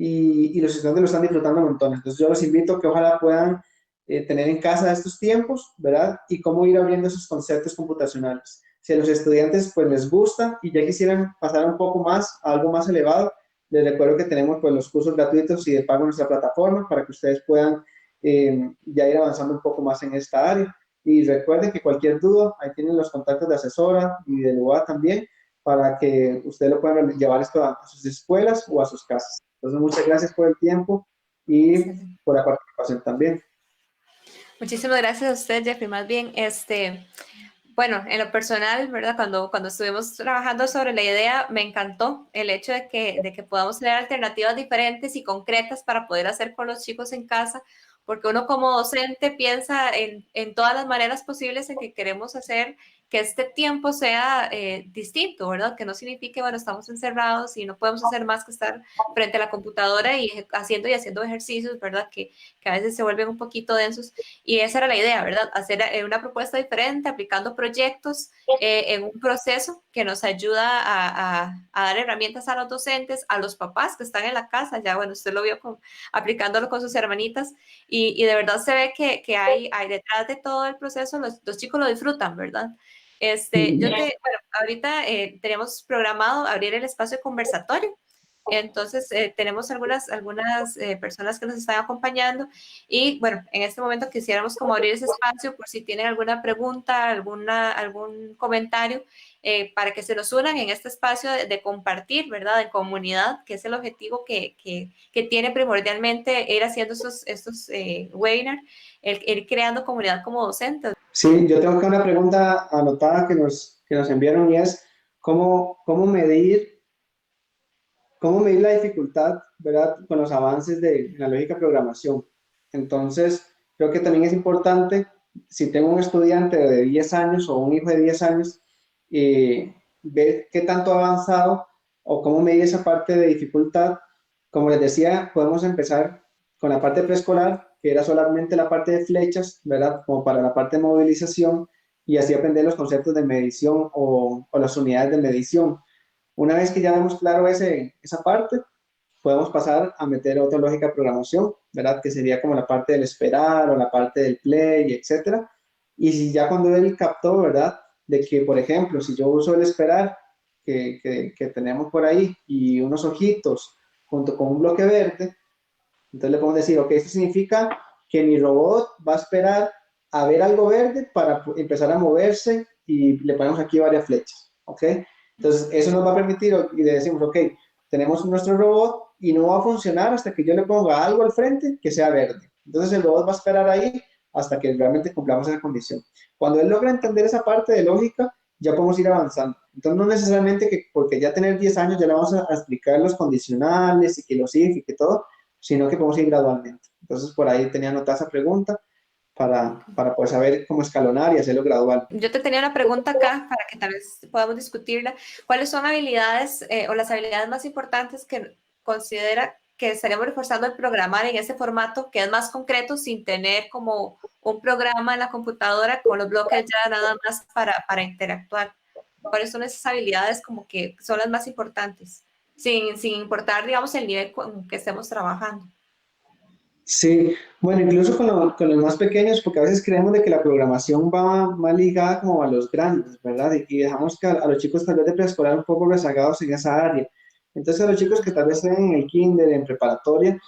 y los estudiantes lo están disfrutando un montón. Entonces yo los invito a que ojalá puedan tener en casa estos tiempos, ¿verdad? Y cómo ir abriendo esos conceptos computacionales. Si a los estudiantes pues les gusta y ya quisieran pasar un poco más a algo más elevado, les recuerdo que tenemos pues los cursos gratuitos y de pago en nuestra plataforma para que ustedes puedan ya ir avanzando un poco más en esta área. Y recuerden que cualquier duda, ahí tienen los contactos de asesora y de UA también, para que ustedes lo puedan llevar esto a sus escuelas o a sus casas. Entonces, muchas gracias por el tiempo y Excelente. por la participación también. Muchísimas gracias a usted, Jeffrey. Más bien, bueno, en lo personal, ¿verdad? Cuando estuvimos trabajando sobre la idea, me encantó el hecho de que podamos tener alternativas diferentes y concretas para poder hacer con los chicos en casa, porque uno como docente piensa en todas las maneras posibles en que queremos hacer que este tiempo sea distinto, ¿verdad? Que no signifique, bueno, estamos encerrados y no podemos hacer más que estar frente a la computadora y haciendo ejercicios, ¿verdad? Que a veces se vuelven un poquito densos. Y esa era la idea, ¿verdad? Hacer una propuesta diferente, aplicando proyectos en un proceso que nos ayuda a dar herramientas a los docentes, a los papás que están en la casa. Ya, bueno, usted lo vio aplicándolo con sus hermanitas y de verdad se ve que hay detrás de todo el proceso, los chicos lo disfrutan, ¿verdad? Bueno, ahorita teníamos programado abrir el espacio conversatorio. Entonces, tenemos algunas personas que nos están acompañando y bueno, en este momento quisiéramos como abrir ese espacio por si tienen alguna pregunta, algún comentario, para que se nos unan en este espacio de compartir, ¿verdad? De comunidad, que es el objetivo que tiene primordialmente ir haciendo estos webinars, el creando comunidad como docentes. Sí, yo tengo acá una pregunta anotada que nos enviaron y es cómo medir la dificultad, ¿verdad?, con los avances de la lógica de programación. Entonces, creo que también es importante, si tengo un estudiante de 10 años o un hijo de 10 años, ver qué tanto ha avanzado o cómo medir esa parte de dificultad. Como les decía, podemos empezar con la parte preescolar, que era solamente la parte de flechas, ¿verdad?, como para la parte de movilización, y así aprender los conceptos de medición o las unidades de medición. Una vez que ya vemos claro esa parte, podemos pasar a meter otra lógica de programación, ¿verdad? Que sería como la parte del esperar o la parte del play, etcétera. Y si ya cuando él captó, ¿verdad? De que, por ejemplo, si yo uso el esperar que tenemos por ahí y unos ojitos junto con un bloque verde, entonces le podemos decir, ok, esto significa que mi robot va a esperar a ver algo verde para empezar a moverse y le ponemos aquí varias flechas, ¿ok? Entonces eso nos va a permitir y le decimos, ok, tenemos nuestro robot y no va a funcionar hasta que yo le ponga algo al frente que sea verde. Entonces el robot va a esperar ahí hasta que realmente cumplamos esa condición. Cuando él logra entender esa parte de lógica, ya podemos ir avanzando. Entonces no necesariamente que porque ya tener 10 años ya le vamos a explicar los condicionales y que los if y que todo, sino que podemos ir gradualmente. Entonces, por ahí tenía anotada esa pregunta para poder saber cómo escalonar y hacerlo gradual. Yo te tenía una pregunta acá para que tal vez podamos discutirla. ¿Cuáles son habilidades o las habilidades más importantes que considera que estaríamos reforzando el programar en ese formato que es más concreto sin tener como un programa en la computadora con los bloques ya nada más para interactuar? ¿Cuáles son esas habilidades como que son las más importantes? Sin importar, digamos, el nivel con que estemos trabajando. Sí, bueno, incluso con los más pequeños, porque a veces creemos de que la programación va más ligada como a los grandes, ¿verdad? Y dejamos que a los chicos tal vez de preescolar un poco rezagados en esa área. Entonces a los chicos que tal vez estén en el kinder, en preparatoria,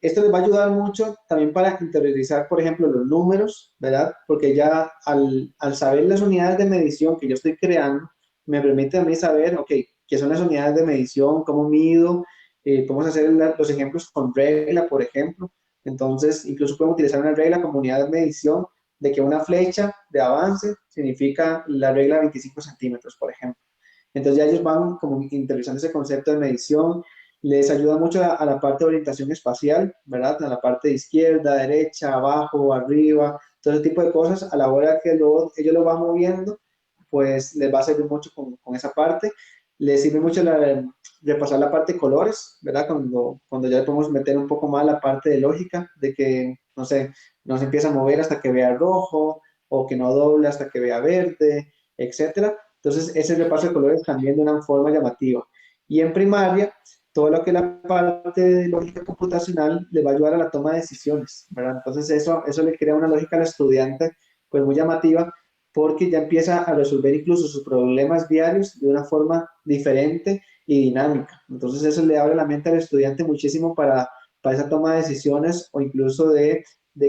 esto les va a ayudar mucho también para interiorizar, por ejemplo, los números, ¿verdad? Porque ya al saber las unidades de medición que yo estoy creando, me permite a mí saber, ok, qué son las unidades de medición, cómo mido, podemos hacer los ejemplos con regla, por ejemplo. Entonces, incluso podemos utilizar una regla como unidad de medición de que una flecha de avance significa la regla de 25 centímetros, por ejemplo. Entonces ya ellos van como interiorizando ese concepto de medición, les ayuda mucho a la parte de orientación espacial, ¿verdad? A la parte de izquierda, derecha, abajo, arriba, todo ese tipo de cosas. A la hora que ellos lo van moviendo, pues les va a servir mucho con esa parte. Les sirve mucho repasar la parte de colores, ¿verdad? Cuando ya le podemos meter un poco más la parte de lógica, de que, no sé, no se empieza a mover hasta que vea rojo, o que no dobla hasta que vea verde, etcétera. Entonces, ese repaso de colores también de una forma llamativa. Y en primaria, todo lo que es la parte de lógica computacional le va a ayudar a la toma de decisiones, ¿verdad? Entonces, eso le crea una lógica al estudiante, pues muy llamativa, porque ya empieza a resolver incluso sus problemas diarios de una forma diferente y dinámica. Entonces, eso le abre la mente al estudiante muchísimo para esa toma de decisiones o incluso de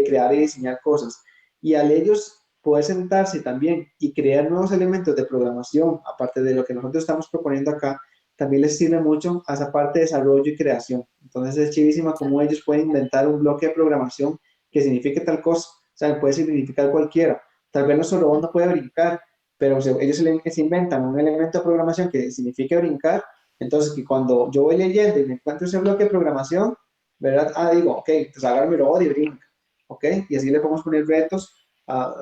crear y diseñar cosas. Y al ellos poder sentarse también y crear nuevos elementos de programación, aparte de lo que nosotros estamos proponiendo acá, también les sirve mucho a esa parte de desarrollo y creación. Entonces es chivísima cómo ellos pueden inventar un bloque de programación que signifique tal cosa, o sea, puede significar cualquiera. Tal vez nuestro robot no puede brincar, pero ellos se inventan un elemento de programación que signifique brincar, entonces que cuando yo voy leyendo y me encuentro ese bloque de programación, ¿verdad? Ah, digo, ok, pues agarro mi robot y brinca, ¿ok? Y así le podemos poner retos.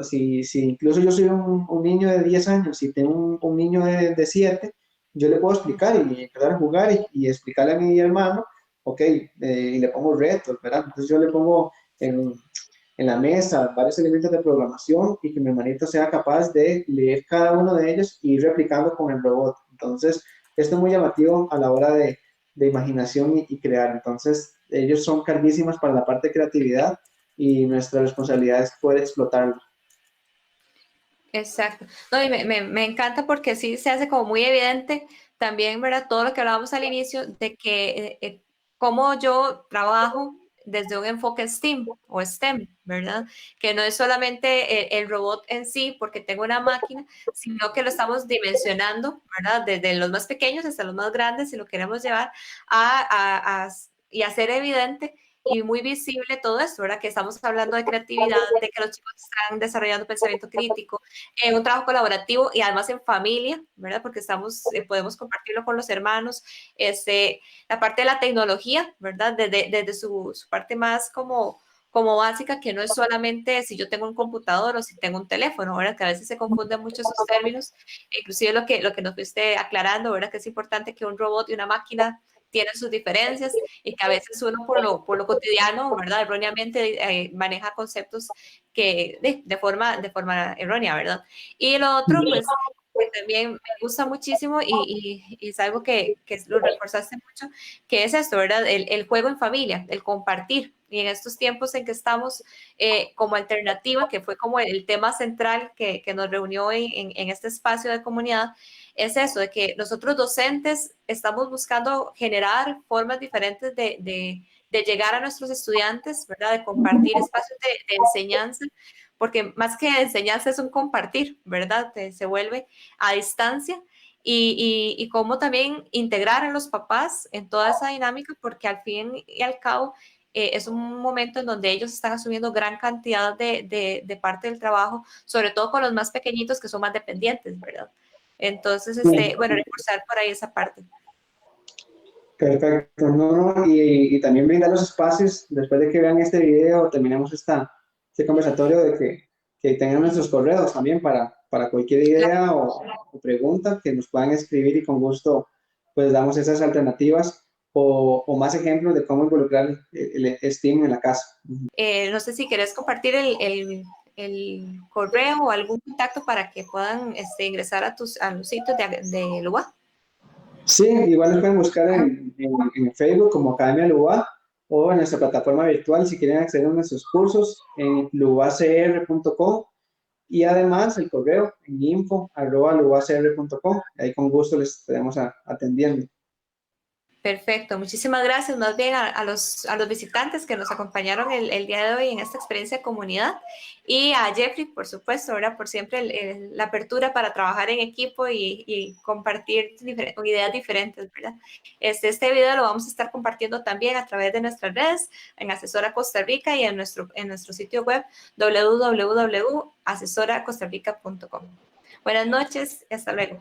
Si incluso yo soy un niño de 10 años, si tengo un niño de 7, yo le puedo explicar y empezar a jugar y explicarle a mi hermano, ok, y le pongo retos, ¿verdad? Entonces yo le pongo en la mesa varios elementos de programación y que mi hermanito sea capaz de leer cada uno de ellos y ir replicando con el robot. Entonces, esto es muy llamativo a la hora de imaginación y crear. Entonces, ellos son carguísimas para la parte de creatividad y nuestra responsabilidad es poder explotarlo. Exacto. No, y me encanta porque sí se hace como muy evidente también, ¿verdad? Todo lo que hablábamos al inicio de que cómo yo trabajo desde un enfoque STEAM o STEM, ¿verdad? Que no es solamente el robot en sí, porque tengo una máquina, sino que lo estamos dimensionando, ¿verdad? Desde los más pequeños hasta los más grandes, si lo queremos llevar y hacer evidente y muy visible todo esto, ¿verdad? Que estamos hablando de creatividad, de que los chicos están desarrollando pensamiento crítico, un trabajo colaborativo y además en familia, ¿verdad? Porque podemos compartirlo con los hermanos, la parte de la tecnología, ¿verdad? Desde su parte más como básica, que no es solamente si yo tengo un computador o si tengo un teléfono, ¿verdad? Que a veces se confunden mucho esos términos, inclusive lo que nos fuiste aclarando, ¿verdad? Que es importante que un robot y una máquina tienen sus diferencias y que a veces uno por lo cotidiano, ¿verdad? Erróneamente maneja conceptos que de forma errónea, ¿verdad? Y lo otro, pues, que también me gusta muchísimo y es algo que lo reforzaste mucho, que es esto, ¿verdad? El juego en familia, el compartir. Y en estos tiempos en que estamos como alternativa, que fue como el tema central que nos reunió en este espacio de comunidad, es eso, de que nosotros docentes estamos buscando generar formas diferentes de llegar a nuestros estudiantes, ¿verdad? De compartir espacios de enseñanza, porque más que enseñanza es un compartir, ¿verdad? Se vuelve a distancia y cómo también integrar a los papás en toda esa dinámica, porque al fin y al cabo es un momento en donde ellos están asumiendo gran cantidad de parte del trabajo, sobre todo con los más pequeñitos que son más dependientes, ¿verdad? Entonces, bueno, reforzar por ahí esa parte. Perfecto, no, no, y también brindar los espacios después de que vean este video, terminemos este conversatorio de que tengan nuestros correos también para cualquier Claro. idea o pregunta que nos puedan escribir y con gusto pues damos esas alternativas o más ejemplos de cómo involucrar el STEAM en la casa. No sé si querés compartir el correo o algún contacto para que puedan ingresar a los sitios de Lua. Sí, igual nos pueden buscar en Facebook como Academia Luba o en nuestra plataforma virtual si quieren acceder a nuestros cursos en lubacr.com y además el correo en info@lubacr.com. Ahí con gusto les estaremos atendiendo. Perfecto, muchísimas gracias más bien a los visitantes que nos acompañaron el día de hoy en esta experiencia de comunidad y a Jeffrey, por supuesto, ahora por siempre la apertura para trabajar en equipo y compartir ideas diferentes, ¿verdad? Este video lo vamos a estar compartiendo también a través de nuestras redes, en Asesora Costa Rica y en nuestro sitio web www.asesoracostarrica.com. Buenas noches y hasta luego.